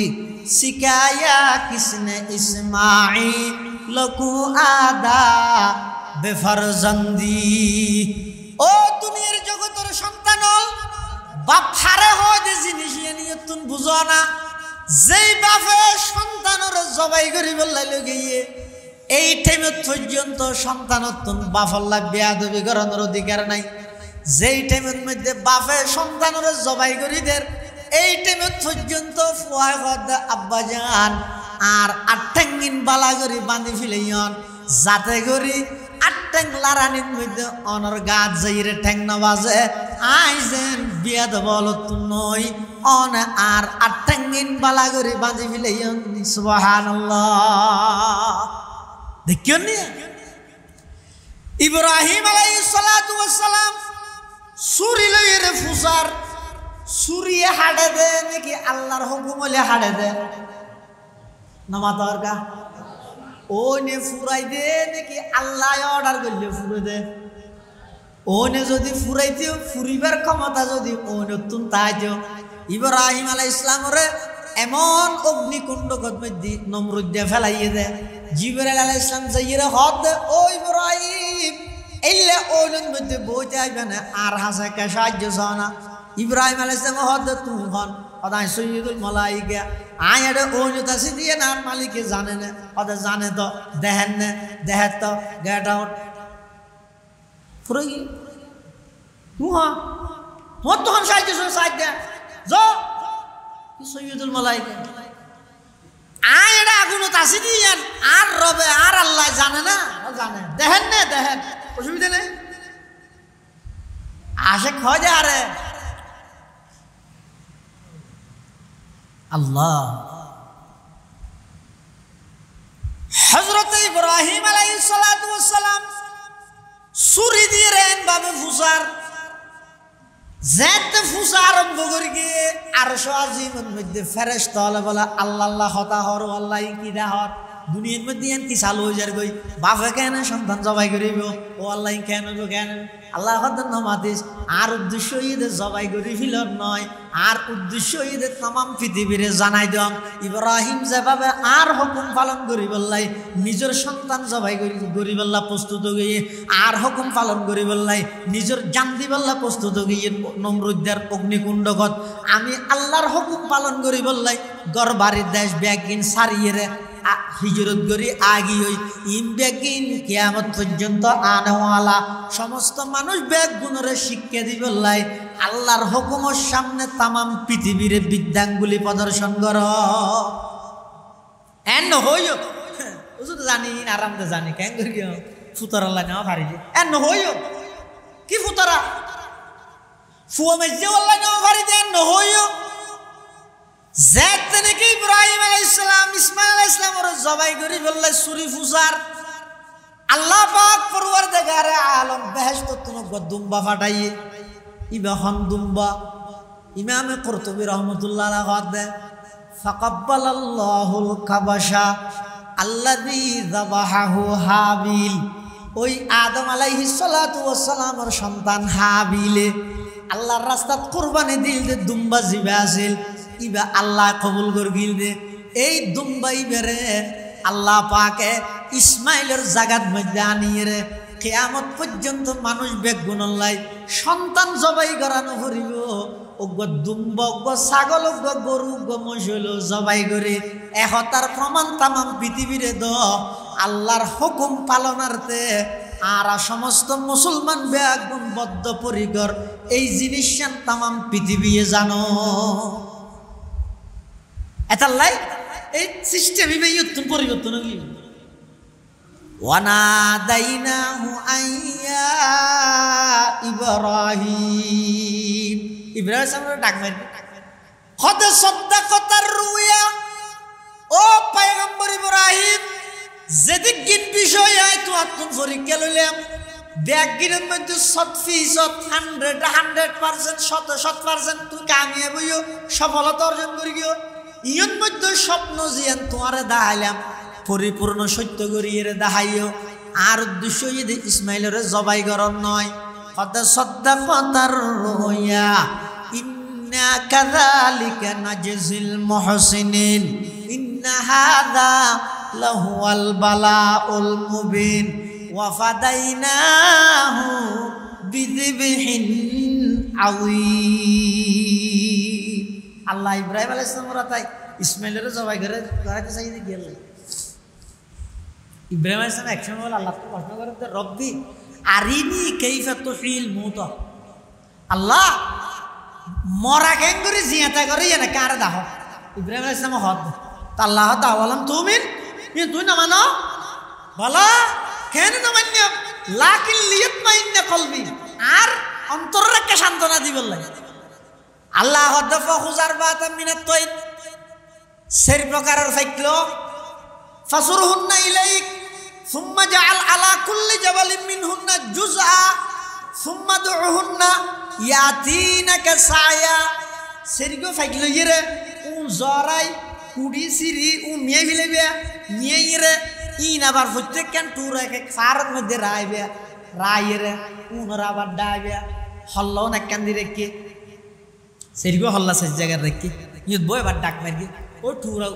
सिखाया किसने इस्माइल को आदाब फरजंदी ও দুনিয়ার জগতের সন্তান বাপ হারে হয় যে জিনিস নিয়ে তুমি বুঝো না যেই বাপে সন্তানের জবাই করি বললাই গিয়ে এই টাইম পর্যন্ত সন্তানের তুমি বাপল্লা বেয়াদবি করানোর অধিকার নাই যেই টাইমের মধ্যে বাপে সন্তানের জবাই করি দের এই টাইম পর্যন্ত ফুয়া আব্বা যান আর 8 ঠ্যাঙ্গিন বালা করি বাঁধি ফেলাইন যাতে করি 8 ট্যাং লারানির মধ্যে অনর গাছ যাইরে ঠ্যাং না বাজে আইজেন বিয়াদ বলত নই অন আর 8 ঠ্যাঙ্গিন বালা করে বাঁধি ফেলাইন সুবহানাল্লাহ দেখিও নি ইব্রাহিম আলাইহিস সালাতু ওয়াস সালাম ছুরি লইরে ফুসার ছুরিয়ে হাড়ে দে নাকি আল্লাহর হুকুম হলে হাড়ে দে না মাতারকা ও নে ফুরাই দে নাকি আল্লাহ অর্ডার করলে ফুরে দে ও নে যদি ফুরাইতে ফুরিবার ক্ষমতা যদি ও নতুন তাইতো ইব্রাহিম আলাইহিস সালামরে এমন অগ্নিকুণ্ড মধ্যে নমরুদ দিয়ে ফেলাইয়ে দে জিবরাইল আলাইহিস সালাম যাইরে হদ দে ও ইব্রাহিম এলে ওনের মধ্যে বইতে আসবে না আর হাসে কে সাহায্য না ইব্রাহিম আলাইহিস সালাম হদ দে তুমি হন অদায় সৈয়দুল মালাইকা আয় এটা ওনে তাসি দিয়ে না মালিকে জানে না ওদের জানে তো দেখেন না দেখে তো গেট আউট ফুরে গিয়ে তুই হ্যাঁ তোমার তখন সাহায্য যাও সৈয়দুল মালাইকা আয় এটা আগুন তাসি দিয়ে আর রবে আর আল্লাহ জানে না জানে দেখেন না দেখেন অসুবিধা নেই আশেক হয় যে আরে আল্লাহ হযরত ইব্রাহিম আলাইহিস সালাতু ওয়াস সালাম ছুরি দিয়ে রেন বাবে ফুসার যেতে ফুসা আরম্ভ করি গিয়ে আরশ আজিমের মধ্যে ফেরেশতা হলে বলে আল্লাহ আল্লাহ হতা হর আল্লাহ কি দেহর দুনিয়ার মধ্যে কি চালু হয়ে যার গই বাপে কেন সন্তান জবাই করিব ও আল্লাহ কেন কেন আল্লাহ নমাদিস আর উদ্দেশ্য ঈদের জবাই করি ফিলর নয় আর উদ্দেশ্য ঈদের তাম পৃথিবীরে জানাই দম ইব্রাহিম যেভাবে আর হুকুম পালন করি বললাই নিজের সন্তান জবাই করি বললা প্রস্তুত গিয়ে আর হুকুম পালন করি বললাই নিজের জান দি বললা প্রস্তুত গিয়ে নমরুদের অগ্নিকুণ্ডগত আমি আল্লাহর হুকুম পালন করি বললাই গড় বাড়ির দেশ ব্যাগিন সারিয়ে রে হিজরত করি আগি হই ইম ব্যাগিন কিয়ামত পর্যন্ত আনওয়ালা সমস্ত মানুষ ব্যাগ গুণরে শিক্ষা দিব লাই আল্লাহর হুকুমের সামনে তামাম পৃথিবীর বিদ্যাঙ্গুলি প্রদর্শন কর এন হইও বুঝো তো জানি আরাম তো জানি কেন করি ফুতরা আল্লাহ নেওয়া পারি এন হইও কি ফুতরা ফুয়া মেজে আল্লাহ নেওয়া পারি এন হইও যেতে নাকি ইব্রাহিম আলাইহিস সালাম ইসমাইল আলাইহিস সালাম ওর জবাই করি বললে ছুরি ফুসার আল্লাহ পাক পরওয়ারদিগার আলম বেহেশত তোমাকে দুম্বা ফাটাইয়ে ইবাহন দুম্বা ইমামে কুরতুবী রাহমাতুল্লাহ আলাইহি কদে ফাকাব্বালাল্লাহুল কাবাশা আল্লাযী যাবাহাহু হাবিল ওই আদম আলাইহিস সালাতু ওয়াস সালামের সন্তান হাবিলে আল্লাহর রাস্তাত কুরবানি দিল যে দুম্বা জিবা আছিল ইবা আল্লাহ কবুল করগিল দে এই দুম্বাই বেরে আল্লাহ পাকে ইসমাইলের জাগাত মধ্যে আনিয়ে রে কিয়ামত পর্যন্ত মানুষ বেগুনলাই সন্তান জবাই করানো করিব অজ্ঞ দুম্ব অজ্ঞ ছাগল অজ্ঞ গরু অজ্ঞ মহিল জবাই করে একতার প্রমাণ তামাম পৃথিবীরে দ আল্লাহর হুকুম পালনার্থে আর সমস্ত মুসলমান বেগুন বদ্ধ পরিকর এই জিনিস তামাম পৃথিবী জানো এতাল্লাই এই সিস্টেমই বেয়ুত্তম পরিবর্তন কি ওয়ানাদাইনাহু আইয়া ইব্রাহিম ইব্রাহিম সামনে ডাক মারি কদ সাদাকাতার রুয়া ও পয়গম্বর ইব্রাহিম যেদিক গিন বিষয় আয় তো আত্ম পরীক্ষা লইলাম ব্যাগিনের মধ্যে 100% তুই কামিয়াব হইও সফলতা অর্জন করি গিয়ে ইয়ন মধ্যে স্বপ্ন জিয়ান তোমারে দেখাইলাম পরিপূর্ণ সত্য করিয়ে দেখাইও আর উদ্দেশ্য যদি ইসমাইলের জবাই করন নয় কদ সাদাকাতার রুয়া ইন্না কাযালিকা নাজজিল মুহসিনিন ইন্না হাযা লাহুয়াল বালাউল মুবিন ওয়া ফাদাইনাহু বিযিবহিন আযীম আল্লাহ ইব্রাহিম আলাইহিস সালাম রাতাই ইসমাইলের জবাই করে করাতে চাইতে গেল ইব্রাহিম আলাইহিস সালাম একসময় বলে আল্লাহকে প্রশ্ন করেন তো রব্বি আরিনি কাইফা তুহিল মাউত আল্লাহ মরা কেন করে জিয়াতা করে না কার দাহ ইব্রাহিম আলাইহিস সালাম হদ তা আল্লাহ দাওয়ালাম তুমি তুই না মানো বলা কেন না মান্য লাকিন লিয়াতমাইন্না কলবি আর অন্তরকে সান্ত্বনা দি বললাই আল্লাহ হদফা খুজার বাতা মিনাত তৈর সের প্রকারের ফাইকলো ফাসুরহুন্না ইলাইক সুম্মা জাআল আলা কুল্লি জাবালিন মিনহুন্না জুজআ সুম্মা দুহুন্না ইয়াতিনাকা সায়া সেরিগো ফাইগলো ইরে উ জরাই কুড়ি সিরি উ মিয়ে ফিলেবে নিয়ে ইরে ইন আবার প্রত্যেকখান টুরাকে ফারত মধ্যে রাইবে রাইরে উনরা আবার ডাইবে হল্লাও নাকান দি রেখে সেরিগো হল্লা শেষ জায়গায় রেখে ইয়ত বই আবার ডাক মারি ও টুরা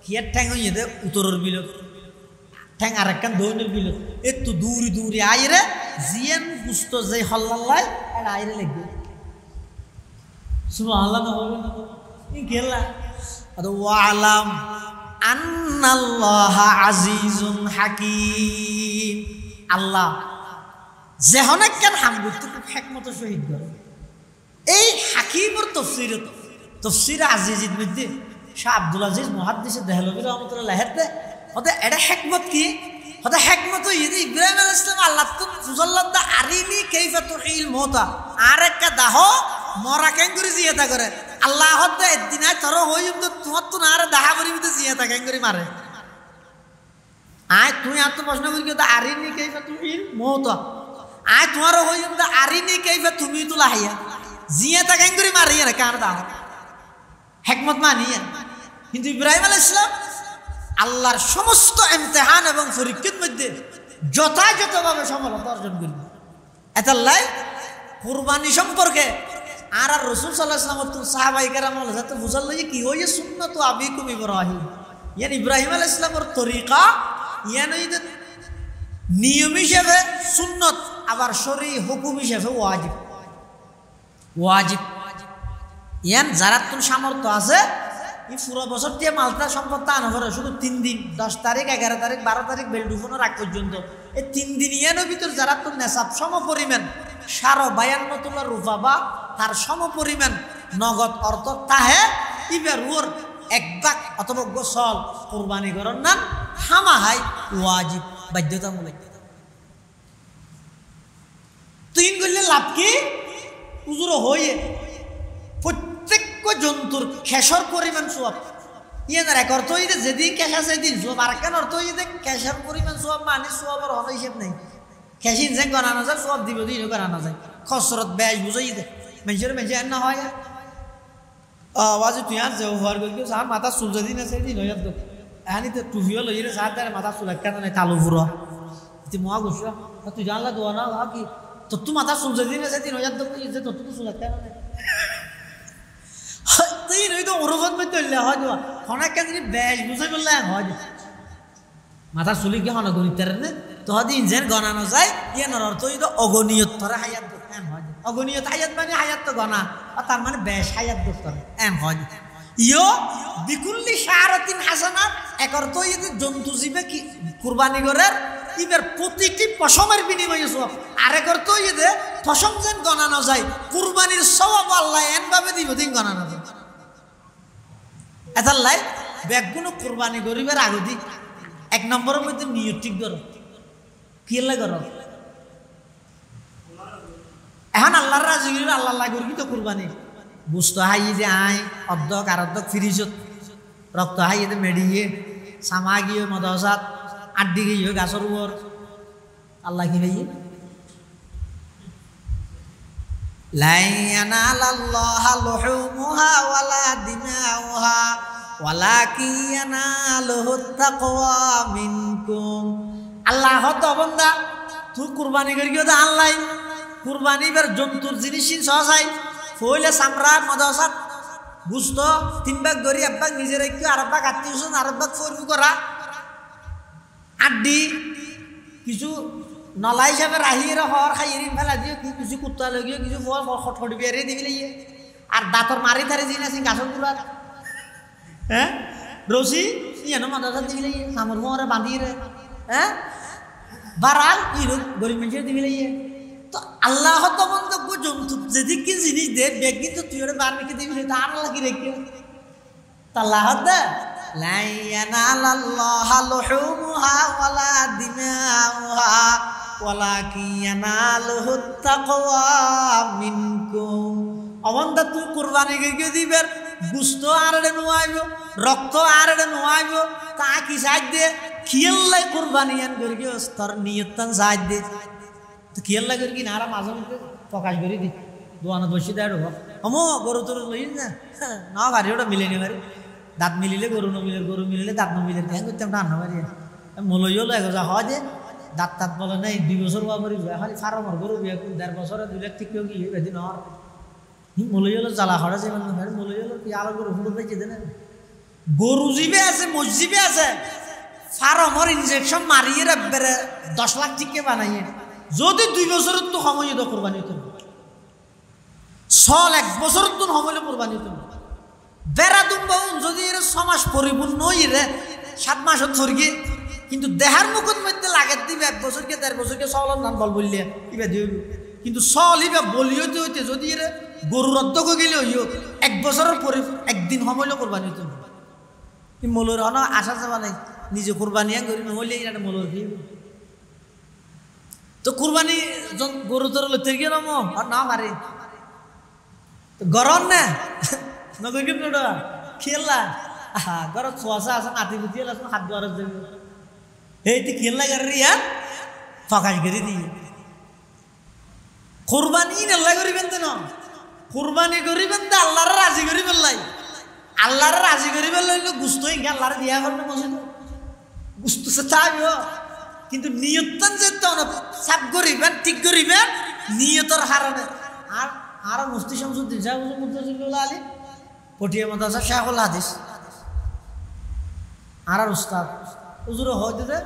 কিয়ার ঠ্যাং হইতে উত্তরের বিল ঠ্যাং আরেকখান দৌনের বিল একটু দূরি দূরি আইরে জিয়ান গুস্ত যে হল্লাল্লাই আর আইরে লাগবে সুবহানাল্লাহ না হবে না ই গেলা আর ওয়ালাম আন্নাল্লাহা আজিজুন হাকীম আল্লাহ যেহনাক্কান হামগুত হিকমত শহীদ করে এই হাকিমর তফসির আজিজির মধ্যে শাহ আব্দুল আজিজ মুহাদ্দিস দেহলভী রাহমাতুল্লাহ হেতে হতে এটা হিকমত কি হতে হিকমত ইদি ইব্রাহিম আলাইহিস সালাম আল্লাহ তো ফুজাল্লাদ আরিনি কাইফা তুহিল মওতা আরেকা দাহ মরা কেন করে জিয়াতা করে আল্লাহ হতে একদিন তোর হইম তো তোমার তো না দাহা করি তো জিয়াতা কেন করে মারে আয় তুই আর তো প্রশ্ন করি তো আরিনি কাইফা তুহিল মওতা আয় তোমার হইম তো আরিনি কাইফা তুমি তো লাহিয়া জিয়াতা কেন করে মারিয়া না কার দাহ হিকমত মানিয়া কিন্তু ইব্রাহিম আলাইহিস সালাম আল্লাহর সমস্ত ইমতিহান এবং পরীক্ষার মধ্যে যথাযথভাবে সফলতা অর্জন করলেন এতাল্লাই কুরবানি সম্পর্কে আর রাসূল সাল্লাল্লাহু আলাইহি ওয়াসাল্লাম সাহাবায়ে কেরাম যাতে বুঝাল যে কি হইছে সুন্নাত আবিকুম ইব্রাহিম ইয়ানি ইব্রাহিম আলাইহিস সালামের তরিকা ইয়ানি নিয়ম হিসেবে সুন্নত আবার শরঈ হুকুম হিসেবে ওয়াজিব ওয়াজিব ইয়ান যারা তোর সামর্থ্য আছে এই পুরো বছর দিয়ে মালটা সম্পদ তা আনা শুধু 3 দিন 10 তারিখ 11 তারিখ 12 তারিখ বেলডুফোনের আগ পর্যন্ত এই 3 দিন ইয়ানোর ভিতর যারা তোর নেশাব সম পরিমাণ 52 তোলা রূপা বা তার সম পরিমাণ নগদ অর্থ তাহে ইবার ওর এক ভাগ অথবা গোসল কুরবানি করার নাম হামাহাই ওয়াজিব বাধ্যতামূলক তিন করলে লাভ কি উজুর হয়ে প্রত্যেক জন্তুর খেসর পরিমাণ সোয়াব ইয়ার এক অর্থ হইতে যেদিন খেসা সেদিন সোয়াব আর কেন অর্থ হইতে খেসার পরিমাণ সোয়াব মানে সোয়াবের হন হিসেব নেই খেসিন যে গণানো যায় সোয়াব দিব দিনও গণানো যায় খসরত ব্যাস বুঝাই দে মানুষের না হয় আওয়াজে তুই আর যে হওয়ার গেল সার মাথা চুল যেদিন আছে সেদিন হয়ে যাত এখানে তো টুফিও লই রে সার তার মাথা চুল কেন নাই কালো ফুরা তুই মহা গুসা তুই জানলা দোয়া না কি তো তুই মাথা চুল যেদিন আছে সেদিন হয়ে যাত যে তোর তো চুল কেন নাই তুই নই তো ওরফত মধ্যে হয় দেওয়া অনেক কেন ব্যাস বুঝাই বললে হয় মাথা চুলি কি হন গণিতের নে তো দিন যেন গণানো যায় ইয়ানোর অর্থ তো অগণীয়ত ধরে হায়াত এন হয় অগণীয়ত হায়াত মানে হায়াত তো গণা আর তার মানে ব্যাস হায়াত দোস্তর এন হয় ইয়ো বিকুল্লি শাহরাতিন হাসানাত এক অর্থ ইয়ে জন্তু জীবে কি কুরবানি করার ইবের প্রতিটি পশমের বিনিময়ে সব আরেক অর্থ ইয়ে পশম যেন গণানো যায় কুরবানির সওয়াব আল্লাহ এনভাবে দিব দিন গণানো যায় এতাল্লাই ব্যাগগুলো কুরবানি করিবার আগদি এক নম্বরের মধ্যে নিয়ত ঠিক করো কি করো এখন আল্লাহর রাজি আল্লাহ করি তো কুরবানি বুঝতো হাই যে আয় অর্ধক আর অর্ধক ফিরিজত রক্ত হাই মেডিয়ে সামা গিয়ে মদসাত আড্ডি গিয়ে গাছের উপর আল্লাহ কি ভাই লা ইয়ানালাল্লাহা লুহুমুহা ওয়ালা দিমাউহা ওয়ালাকিন ইয়ানালুহুত তাকওয়া মিনকুম আল্লাহ তো বন্দা তুই কুরবানি করি গিয়ে আল্লাহ কুরবানি বার জন্তুর জিনিস সহসাই ফইলে সামরা মদসাত বুঝত 3 ভাগ ধরি 1 ভাগ নিজে রেখে আর 1 ভাগ আত্মীয়স্বজন আর 1 ভাগ ফরবু করা আড্ডি কিছু নলা হিসাবে রাহিয়ে হর খাইরিন ফেলা দিও কিছু কুত্তা লগিয়ে কিছু ফল খটখটি বেরিয়ে দিবি আর দাঁতর মারি থারে জিন আছে গাছের গুড়ার হ্যাঁ রসি ইয়ানো মাদাসাত দিবি লাগিয়ে সামর মোহরে বাঁধিয়ে হ্যাঁ বারাল ইরুক গরিব মানুষের দিবি লাগিয়ে তো আল্লাহ তো বন্ধ জন্তু যদি কি জিনিস দে বেগ কিন্তু তুই ওরা বার রেখে দিবি তা আর লাগি রেখে আল্লাহ দে লা ইয়ানালাল্লাহা লুহুমুহা ওয়ালা দিমাউহা ওয়ালাকিন ইয়ানালুহুত তাকওয়া মিনকুম অবন্দা তুই কুরবানি গিয়ে দিবের গুস্ত আরড়ে নোয়াইব রক্ত আরড়ে নোয়াইব তা কি সাজ দে খিয়াল্লাই কোরবানিয়ান করি কি তোর নিয়তটান যাই দে তো খিয়াল্লাই করি কি না আর মাঝে মধ্যে প্রকাশ করি দি দোয়ানো বসি দেয় ঢোক অমো গরু তোর লই না ভারি ওটা মিলে নি ভারি দাঁত মিলিলে গরু নমিলে গরু মিলিলে দাঁত নমিলে হ্যাঁ করতাম রান্না পারি মলইও লাগে যা হয় যে দাঁত তাঁত বলে নাই 2 বছর বাবরি খালি ফার্মর গরু বিয়ে 1.5 বছরে 2 লাখ থেকে কি বেদিন হর মলই হলো জ্বালা হরা যে মলই হলো কি আলো গরু ফুটো পেয়েছে দেন গরু জিবে আছে মসজিবে আছে ফার্মর ইনজেকশন মারিয়ে রাখবে 10 লাখ টিকে বানাইয়ে যদি 2 বছরের তো সময় তো কোরবানি হতো সল 1 বছরের তো সময় কোরবানি হতো বেড়া দুম্বাউন যদি এর সমাজ পরিপূর্ণ হইরে 7 মাস ধরগে কিন্তু দেহার মুখের মধ্যে লাগে দিবে 1 বছরকে 1.5 বছরকে সলন নাম বল বললে ইবা দিও কিন্তু সল ইবা বলি হইতে হইতে যদি এর গরুর অধ্যক্ষ গেলে হইও 1 বছরের পরে একদিন সময় কোরবানি হতো ই মলর হন আশা যাবা নাই নিজে কোরবানি করি নহলে এটা মলর কি তো কোরবানি গরু তোর লইতে গিয়ে নামো আর না পারে তো গরম না নগর কি নোটা খেললা গরম ছোঁয়াশা আছে নাতি বুঝি আছে হাত ধোয়ার জন্য এই তুই খেললা গাড়ি আর ফকাশ করে দিয়ে কোরবানি নেল্লা করিবেন তো না কোরবানি করিবেন তো আল্লাহর রাজি করিবেন লাই আল্লাহর রাজি করিবেন লইলে গুস্ত হিংকে আল্লাহর দিয়া করবে মসজিদ গুস্ত সে চাইও কিন্তু নিয়তন যে তো সাপ করিবেন ঠিক করিবেন নিয়তর হারানে আর আর মুফতি শামসুদ্দিন সাহেব মুফতিউল্লাহ আলী পটিয়া মাদ্রাসা শাইখুল হাদিস আর উস্তাদ হুজুর হয়তো যে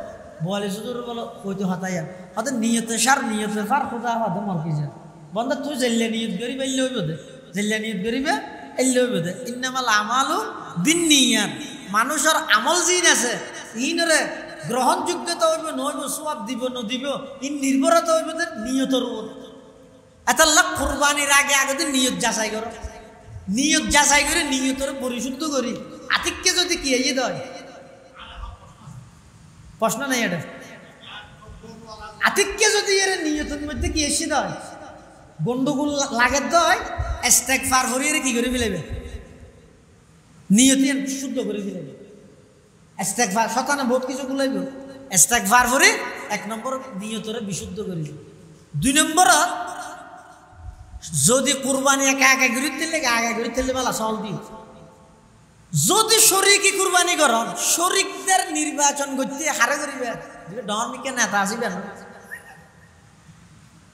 বলে হুজুর বলো হয়তো হতাইয়া হয়তো নিয়তে সার নিয়তে ফার খোদা হয়তো মরকি যায় বন্ধ তুই জেল্লে নিয়ত করিবে এলে হইব দে জেল্লে নিয়ত করিবে এলে হইব দে ইন্নামাল আমালু বিন্নিয়াত মানুষের আমল জিন আছে ইনরে গ্রহণযোগ্যতা হইব নইব সওয়াব দিব নদিব ইন নির্ভরতা হইব দে নিয়তের উপর এত লাখ কুরবানির আগে আগে নিয়ত যাচাই করো নিয়ত যাচাই করে নিয়তের পরিশুদ্ধ করি আতিককে যদি কি এই দেয় প্রশ্ন নাই এটা আতিককে যদি এর নিয়তের মধ্যে কি এসে দেয় গন্ডগোল লাগে দেয় ইস্তেগফার করিয়ে কি করে ফেলবে নিয়তি শুদ্ধ করে ফেলবে ইস্তেগফার শতানে বহুত কিছু গুলাইব ইস্তেগফার করে 1 নম্বর নিয়তরে বিশুদ্ধ করি 2 নম্বর যদি কুরবানি একা একা ঘুরিতে বেলা চল দি যদি শরিকি কুরবানি কর শরিকদের নির্বাচন করতে হারে করিবে ডনিকে নেতা আসিবে না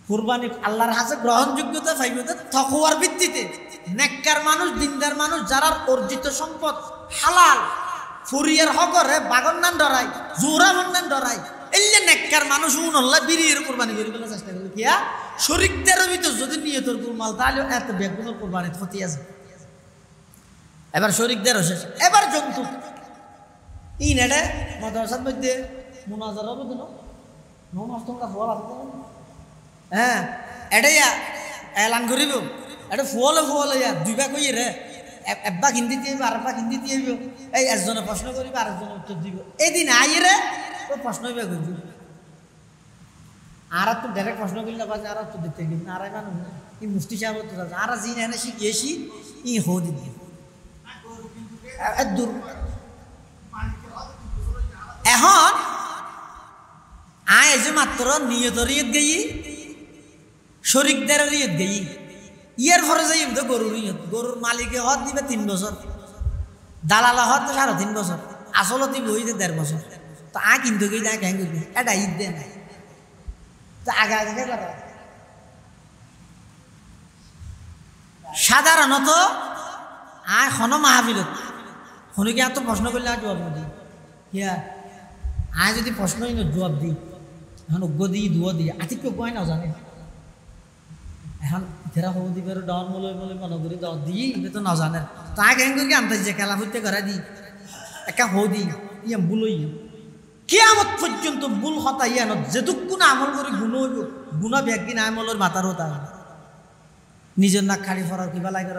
কুরবানি আল্লাহর হাতে গ্রহণযোগ্যতা পাইবে তকওয়ার ভিত্তিতে নেককার মানুষ দিনদার মানুষ যারা অর্জিত সম্পদ হালাল ফুরিয়ার হকরে বাগন্নান ডরাই জোরা বন্নান ডরাই এই যে নেককার মানুষ উনল্লাহ বিরিয়ের কুরবানি করি বলে চেষ্টা করি কিয়া শরিকদের ভিতর যদি নিয়তর কুরমাল তাহলে এত বেগুনের কুরবানি ক্ষতি আছে এবার শরিকদের শেষ এবার জন্তু ইন এটা মাদ্রাসার মধ্যে মুনাজার হবে তো নো মাস তোমরা ফল আছে হ্যাঁ এটাই এলান করিব এটা ফুয়ালে ইয়া 2 ভাগ হইয়ে রে একবার হিন্দি দিয়ে আরেকবার হিন্দি দিয়ে এই একজনে প্রশ্ন করিবে আরেকজনে উত্তর দিব এদিন আইয়ে রে ও প্রশ্ন হইবে করব আর তো ডাইরেক্ট প্রশ্ন করলে বাজে আর তো দিতে গিয়ে না আর মানুষ এই মুফতি সাহেব তো আর জিন এনে শিখিয়েছি ই হো দিন এখন আয় যে মাত্র নিয়তর ইয়ত গেই শরিকদের ইয়ত গেই ইয়ার পরে যাই তো গরুর ইয়ত গরুর মালিকে হদ দিবে 3 বছর দালালা হদ 3.5 বছর আসল দিব হইতে 1.5 বছর তো কিন্তু গেই না কেন করবি এটা ঈদ দেয় না তো আগে আগে করে সাধারণত খন মাহফিলত শুনিকে এত প্রশ্ন করলে আর জবাব নিদি ইয়া আয় যদি প্রশ্নই জবাব দিই এখন অজ্ঞ দিই দুয়ো দিই আতিক কয় না জানে এখন ইতেরা হব দিবে ডন মলে মনে করি দ দিই এটা তো না জানে তাই কেন করি আনতে যে খেলা ফুটতে করে দিই একা হো দিই ইয়া বুলই কিয়ামত পর্যন্ত বুল হতা ইয়া ন যেটুকুন আমল করে গুণ হইব গুণা ব্যাগিন আমলের মাথার হতা নিজের নাক খাড়ি ফরার কিবা লাগে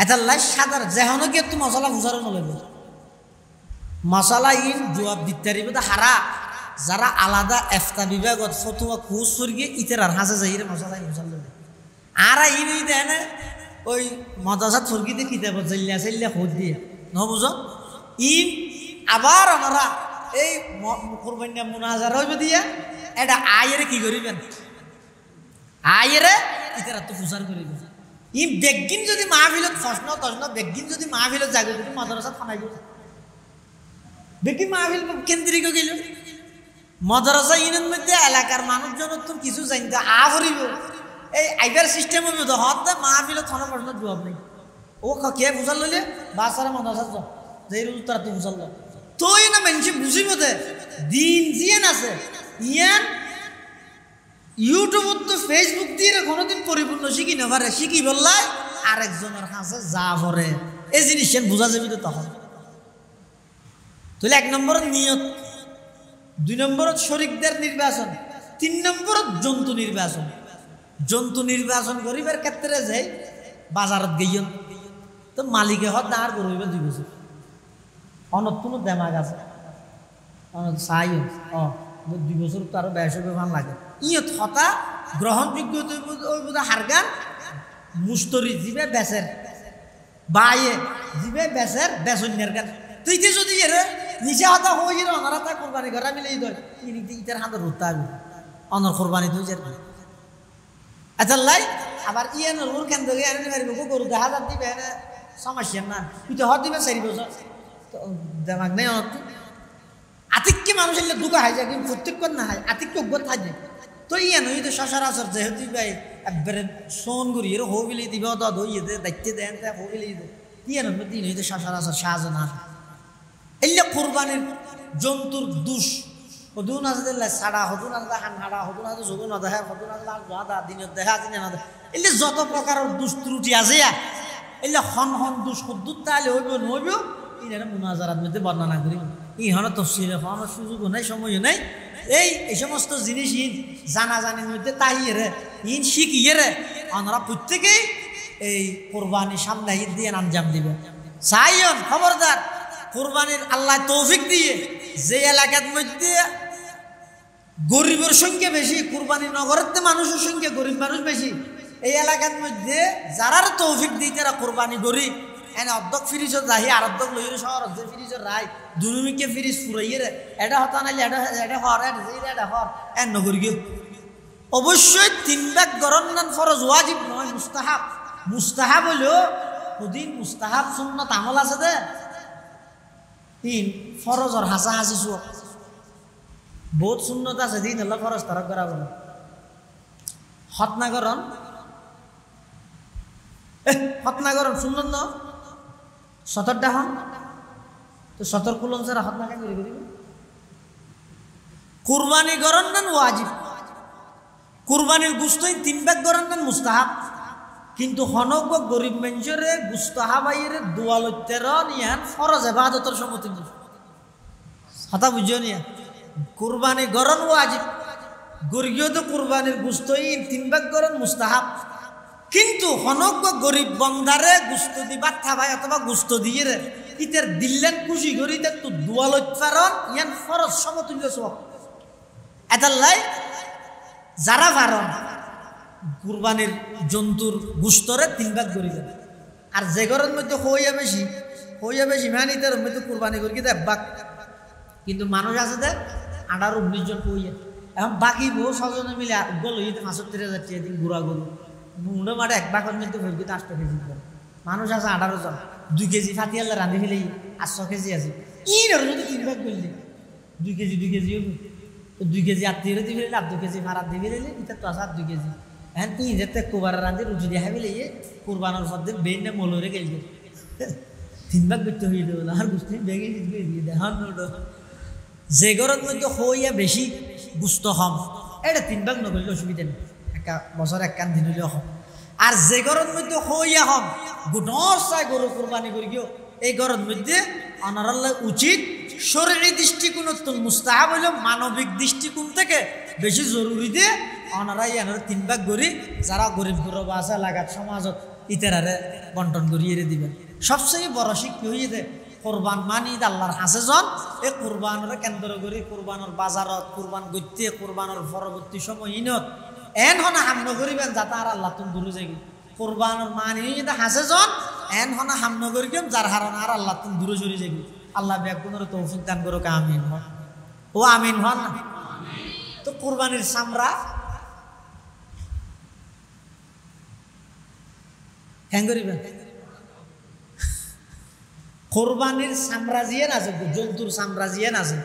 এটা লাই সাধারণ যেহনো কি একটু মশলা ফুসারও নলব মশলা ইন জবাব দিতে পারিবে তো হারা যারা আলাদা এফতা বিভাগত ফতুয়া খুঁজ সরিয়ে ইতের আর হাসে যাই রে মশলা ফুসার লবে আর ইন দেয় না ওই মাদ্রাসাত ফুরগিতে কিতাব চাইলে খোঁজ দিয়ে ন বুঝো ইন আবার ওনারা এই কোরবানি মুনাজার হইবে দিয়া এটা আয়েরে কি করিবেন আয়েরে ইতারা তো প্রচার করিবেন ই বেগিন যদি মাহফিলত প্রশ্ন তশ্ন বেগিন যদি মাহফিলত যাবে যদি মাদ্রাসা থানাইব বেগিন মাহফিল কেন্দ্রিক গেল মাদ্রাসা ইনের মধ্যে এলাকার মানুষজন তো কিছু জানতে আহরিব এই আইবার সিস্টেম হইব তো হতে মাহফিলত থানা প্রশ্ন জবাব নেই ও কে বুঝাল লইলে বাসারা মাদ্রাসা তো যেই রোজ তারা তো বুঝাল তোই না মানুষ বুঝিব দে দিন জিয়ান আছে ইয়ান ইউটিউব তো ফেসবুক দিয়ে কোনোদিন পরিপূর্ণ শিখি না পারে শিখি বললাই আরেকজনের কাছে যা পরে এই জিনিস বোঝা যাবি তো তখন তাহলে 1 নম্বর নিয়ত 2 নম্বর শরীকদের নির্বাচন 3 নম্বর জন্তু নির্বাচন করিবার ক্ষেত্রে যে বাজারত গেইন তো মালিকে হত না আর করবে 2 বছর অনত কোনো দেমাগ আছে অনত চাই 2 বছর তো আরো বেশ ভান লাগে ইয়ত হতা গ্রহণযোগ্য হারগান মুস্তরি জিবে বেসের বাইয়ে জিবে বেসের বেসন্যের গান তুই যদি এর নিচে হতা হয়ে গেল অনারা তা কোরবানি করা মিলে ইতার হাতে রুতা অনর কোরবানি তুই যে আচ্ছা লাই আবার ইয়ান রুল কেন দেখে এনে মারিব গরু 10,000 দিবে এনে সমস্যা না তুই তো হত দিবে 4 বছর তো দেমাগ নেই অনত আতিককে মানুষের দুঃখ হয় যায় কিন্তু প্রত্যেক না হয় আতিককে অজ্ঞ থাকে তো ইয়ান হইতে সচরাচর যেহেতু ভাই একবারে সোন করি এর হবিলি দিবে তো দইয়ে দে দায়িত্ব দেন তা হবিলি দে ইয়ান দিন হইতে সচরাচর সাহায্য না এলে কোরবানির জন্তুর দুষ হদুন আছে সাড়া হদুন আল্লাহ হানহাড়া হদুন আছে যদুন আদাহ হদুন আল্লাহ গাদা দিনের দেখা দিনে না এলে যত প্রকারের দুষ ত্রুটি আছে এলে হন দুষ হদুত তাহলে হইব নইব ইনারা মুনাজারাত মধ্যে বর্ণনা করি ইহানো তফসিলে হওয়ার সুযোগও নাই সময়ও নাই এই সমস্ত জিনিস জানাজানির মধ্যে তাইয়ে ইন শিখিয়ে আমরা প্রত্যেকেই এই কোরবানি সামনে ঈদ দিয়ে আঞ্জাম দিবে চাইন খবরদার কোরবানির আল্লাহ তৌফিক দিয়ে যে এলাকার মধ্যে গরিবের সংখ্যা বেশি কোরবানি নগরের মানুষের সংখ্যা গরিব মানুষ বেশি এই এলাকার মধ্যে যারার তৌফিক দিয়ে তারা কোরবানি গরিব এনে অর্ধক ফ্রিজর রাহি আর অর্ধক লইরে শহর যে ফ্রিজর রাই দুনুমিকে ফ্রিজ ফুরাইয়ে এটা হতা নাইলে এটা হর এটা হর এন নগর গিয়ে অবশ্যই 3 ভাগ গরম নান ফরজ ওয়াজিব নয় মুস্তাহাব হইলেও ওদিন মুস্তাহাব সুন্নত আমল আছে দে 3 ফরজর হাসাহাসি চুক বহুত সুন্নত আছে দিন হলো ফরজ তারা করা বলে হতনাগরণ সুন্নত ন সতরটা হন তো সতর কুলন সারা হাত না করে করিব কুরবানি গরন নান ওয়াজিব কুরবানির গুস্তই 3 ভাগ গরন নান মুস্তাহাব কিন্তু হনক গরিব মানুষরে গুস্তাহাবাইরে দোয়ালতের নিয়ান ফরজ ইবাদতের সম্মতি কথা বুঝিও নিয়া কুরবানি গরন ওয়াজিব গরিয় তো কুরবানির গুস্তই 3 ভাগ গরন মুস্তাহাব কিন্তু হনক গরিব বন্দারে গুস্ত দিবার থাবাই অথবা গুস্ত দিয়ে রে ইতের দিল্লেন খুশি করি তো দোয়ালতারন ইয়ান ফরজ সমতুল্য সব এতাল্লাই যারা পারন কুরবানির জন্তুর গুস্তরে 3 ভাগ করি যাবে আর যে ঘরের মধ্যে হইয়া বেশি মানে তার মধ্যে কুরবানি করি কিন্তু 1 ভাগ কিন্তু মানুষ আছে দে 18-19 জন হইয়া এখন বাকি বহু ছজনে মিলে গল ইতে 75,000 টাকা দিন ঘুরা গরু মুন্ডো মাঠে 1 ভাগের মধ্যে হয়ে গিয়ে 8 কেজি মানুষ আছে 18 জন 2 কেজি ফাটিয়ালে রাঁধি ফেলে 800 কেজি আছে ইর যদি 3 ভাগ করলে 2 কেজি হবে তো 2 কেজি আত্মীয় দিয়ে ফেলে আর 2 কেজি ভাড়া দিয়ে ফেলে এটা তো আছে 2 কেজি এখন 3 যেতে কোবার রাঁধি রুটি দিয়ে ফেলে কোরবানোর পর দিয়ে বেইনে মলরে গেল 3 ভাগ করতে হয়ে যাবে আর গুস্তি বেগে দিয়ে দেখান যে ঘরের মধ্যে হইয়া বেশি গুস্ত হম এটা 3 ভাগ নগরলে অসুবিধা নেই বছর 1 কান দিন হইলেও হম আর যে ঘরের মধ্যে হইয়া হম গুণর চাই গরু কোরবানি করি গিয়েও এই ঘরের মধ্যে অনারাল্লাহ উচিত শরীরী দৃষ্টিকোণ মুস্তাহাব হইল মানবিক দৃষ্টিকোণ থেকে বেশি জরুরি দিয়ে অনারা ইয়ানোর 3 ভাগ করি যারা গরিব গরব আছে লাগাত সমাজত ইতারারে বন্টন করিয়ে দিবেন সবচেয়ে বড় শিক্ষা হয়ে যায় কোরবান মানি আল্লাহর হাসে জন এই কোরবানের কেন্দ্র করি কোরবানের বাজারত কোরবান গত্যে কোরবানের পরবর্তী সময় ইনত এন হনা হামন করিবেন যাতে আর আল্লাহ তুমি দূরে যাই কোরবানের মানি হাসে জন এন হনা হামন করিবেন যার হারণ আর আল্লাহ তুমি দূরে সরে যাই আল্লাহ ব্যাগ তৌফিক দান করো আমিন। ও আমিন হন না। তো কুরবানির চামড়া হ্যাং করিবেন, কোরবানির সাম্রাজিয়ান আছে, জন্তুর সাম্রাজিয়ান আছে।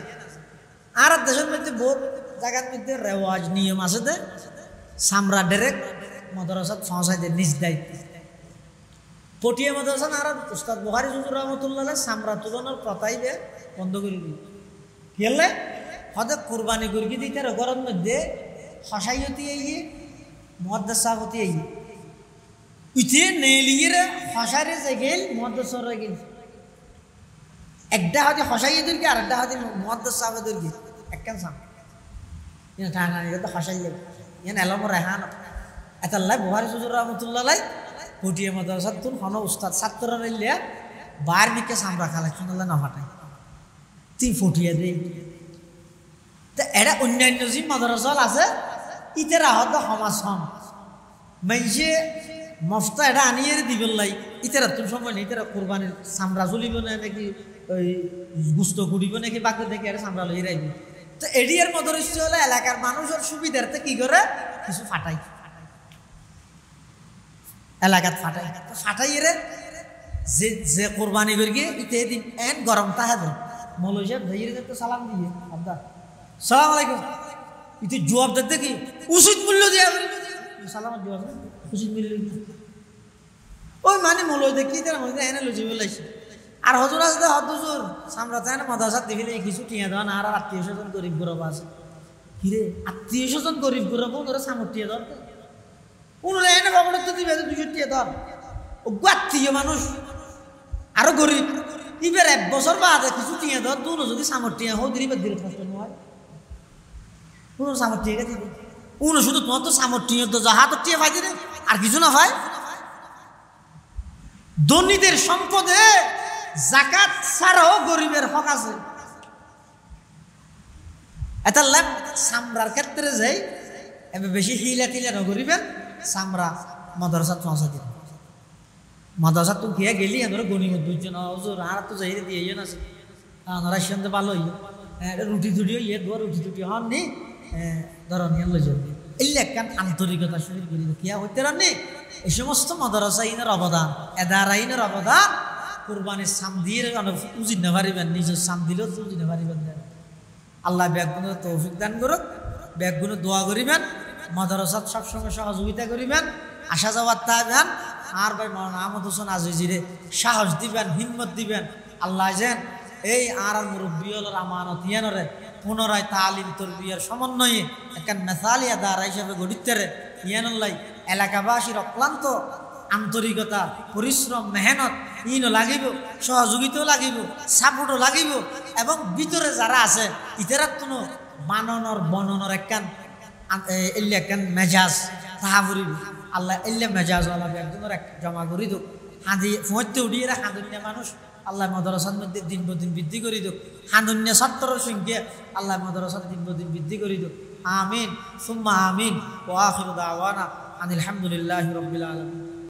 আর দেশের মধ্যে বহুত জায়গার মধ্যে রেওয়াজ নিয়ম আছে দে চামড়া ডাইরেক্ট মাদ্রাসাত পৌঁছাই দেয় নিজ দায়িত্ব। পটিয়া মাদ্রাসা আর উস্তাদ বুখারী হুজুর রহমাতুল্লাহ চামড়া তুলনার প্রথাই দে বন্ধ করে দিই। কি হলে হদে কোরবানি করি দিতে ঘরের মধ্যে হসাইতি আইয়ে মহাদ্দাসাহতি আইয়ে উঠে নেলিয়ে হসারে যে গেল মহাদ্দাসরে গেল। একটা হাতে হসাইয়ে দূর কি আর একটা হাতে মহাদ্দাসাহ দূর কি একখান সাম টানা তো হসাইয়ে ইয়ান এলম রেহান এতাল্লাই বুখারী হুজুর রহমাতুল্লাহ পটিয়া মাদ্রাসা তুন হন উস্তাদ ছাত্ররা রইলে বার দিকে চামড়া কালেকশন হলে না ফাটাই তুই ফুটিয়ে দেই। তো এটা অন্যান্য যে মাদ্রাসা আছে ইতেরা হয়তো সমাজ হন মাইসে মস্তা এটা আনিয়ে দিবেন লাই ইতেরা তোর সময় নেই। ইতেরা কোরবানির চামড়া চলিব না নাকি ওই গুস্ত কুড়িব নাকি বাকি দেখে এটা চামড়া লই রাখবি। তো এডিয়ার মদরস্য হলে এলাকার মানুষের সুবিধার্থে কি করে কিছু ফাটাই এলাকাত ফাটাই ফাটাই রে যে যে কোরবানি করি গিয়ে ইতে দিন এন গরম তাহে দেয় মৌলভী সাহেব ভাইয়ের তো সালাম দিয়ে আব্দা সালাম আলাইকুম ইতে জবাব দিতে কি উচিত মূল্য দিয়ে সালাম জবাব উচিত মূল্য ওই মানে মৌলভী দেখি তার মধ্যে এনে লুচি বলাইছে। আর হজুর আছে হজুর সামরা তাই না মাদ্রাসা দিলে কিছু টিয়া দেওয়া না। আর আত্মীয় স্বজন গরিব গরব আছে কিরে আত্মীয় স্বজন গরিব গরব ওরা সামর টিয়া দেওয়ার ওনারা এনে বাবুরা তো দিবে 200 টিয়া ধর ও আত্মীয় মানুষ আরো গরিব এবার 1 বছর বাদে কিছু টিয়া ধর দুনো যদি সামর টিয়া হোক গরিবের দিলে কষ্ট নয় উনো সামর টিয়া দিবে উনো শুধু তোমার তো সামর টিয়া তো যাহা তো টিয়া পাই দিলে আর কিছু না হয়। ধনীদের সম্পদে জাকাত ছাড়াও গরিবের হক আছে। এটা লাভ সামরার ক্ষেত্রে যাই এবার বেশি হিলা টিলা না গরিবেন চামড়া মাদ্রাসাত পৌঁছা দিল। মাদ্রাসা তো গিয়ে গেলি আমরা গণিমত বুঝছো না হুজুর আর তো যাই দিয়ে ইয়ে আছে আমরা সন্ধ্যে ভালো হইল রুটি টুটিও ইয়ে দোয়া রুটি টুটি হন নি ধর নিয়ে লই যাবে এই একখান আন্তরিকতা শুরু করি কিয়া হইতে রানি। এই সমস্ত মাদ্রাসা ইনের অবদান এদার আইনের অবদান কোরবানির সাম দিয়ে উজির না পারিবেন নিজের সাম দিলেও তো উজির না পারিবেন। আল্লাহ ব্যাগগুলো তৌফিক দান করুক ব্যাগগুলো দোয়া করিবেন মাদ্রাসাত সবসময় সহযোগিতা করিবেন আসা যাওয়ার তাবেন। আর ভাই মাওলানা আহমদ হোসেন আজিজিরে সাহস দিবেন হিম্মত দিবেন। আল্লাহ যেন এই আর মুরব্বী হল আমানত ইয়ানরে পুনরায় তালিম তরবিয়ার সমন্বয়ে একটা মেসালিয়া দ্বারা হিসাবে গঠিতরে ইয়ানুল্লাহ এলাকাবাসীর অক্লান্ত আন্তরিকতা পরিশ্রম মেহনত ইনও লাগিব সহযোগিতাও লাগিব সাপোর্টও লাগিব এবং ভিতরে যারা আছে ইতারাত কোনো বাননর বননর একখান একখান মেজাজ তাহা করিব। আল্লাহ এল্লা মেজাজ আল্লাহ একজনের জমা করি দোক হাঁদি ফোঁতে উঠিয়ে হাঁদুনিয়া মানুষ আল্লাহ মাদ্রাসার মধ্যে দিন দিন বৃদ্ধি করে দোক হাঁদুনিয়া ছাত্রের সংখ্যা আল্লাহ মাদ্রাসার দিন দিন বৃদ্ধি করে দোক। আমিন সুম্মা আমিন ওয়া আখিরু দাওয়ানা আনিল হামদুলিল্লাহি রাব্বিল আলামিন।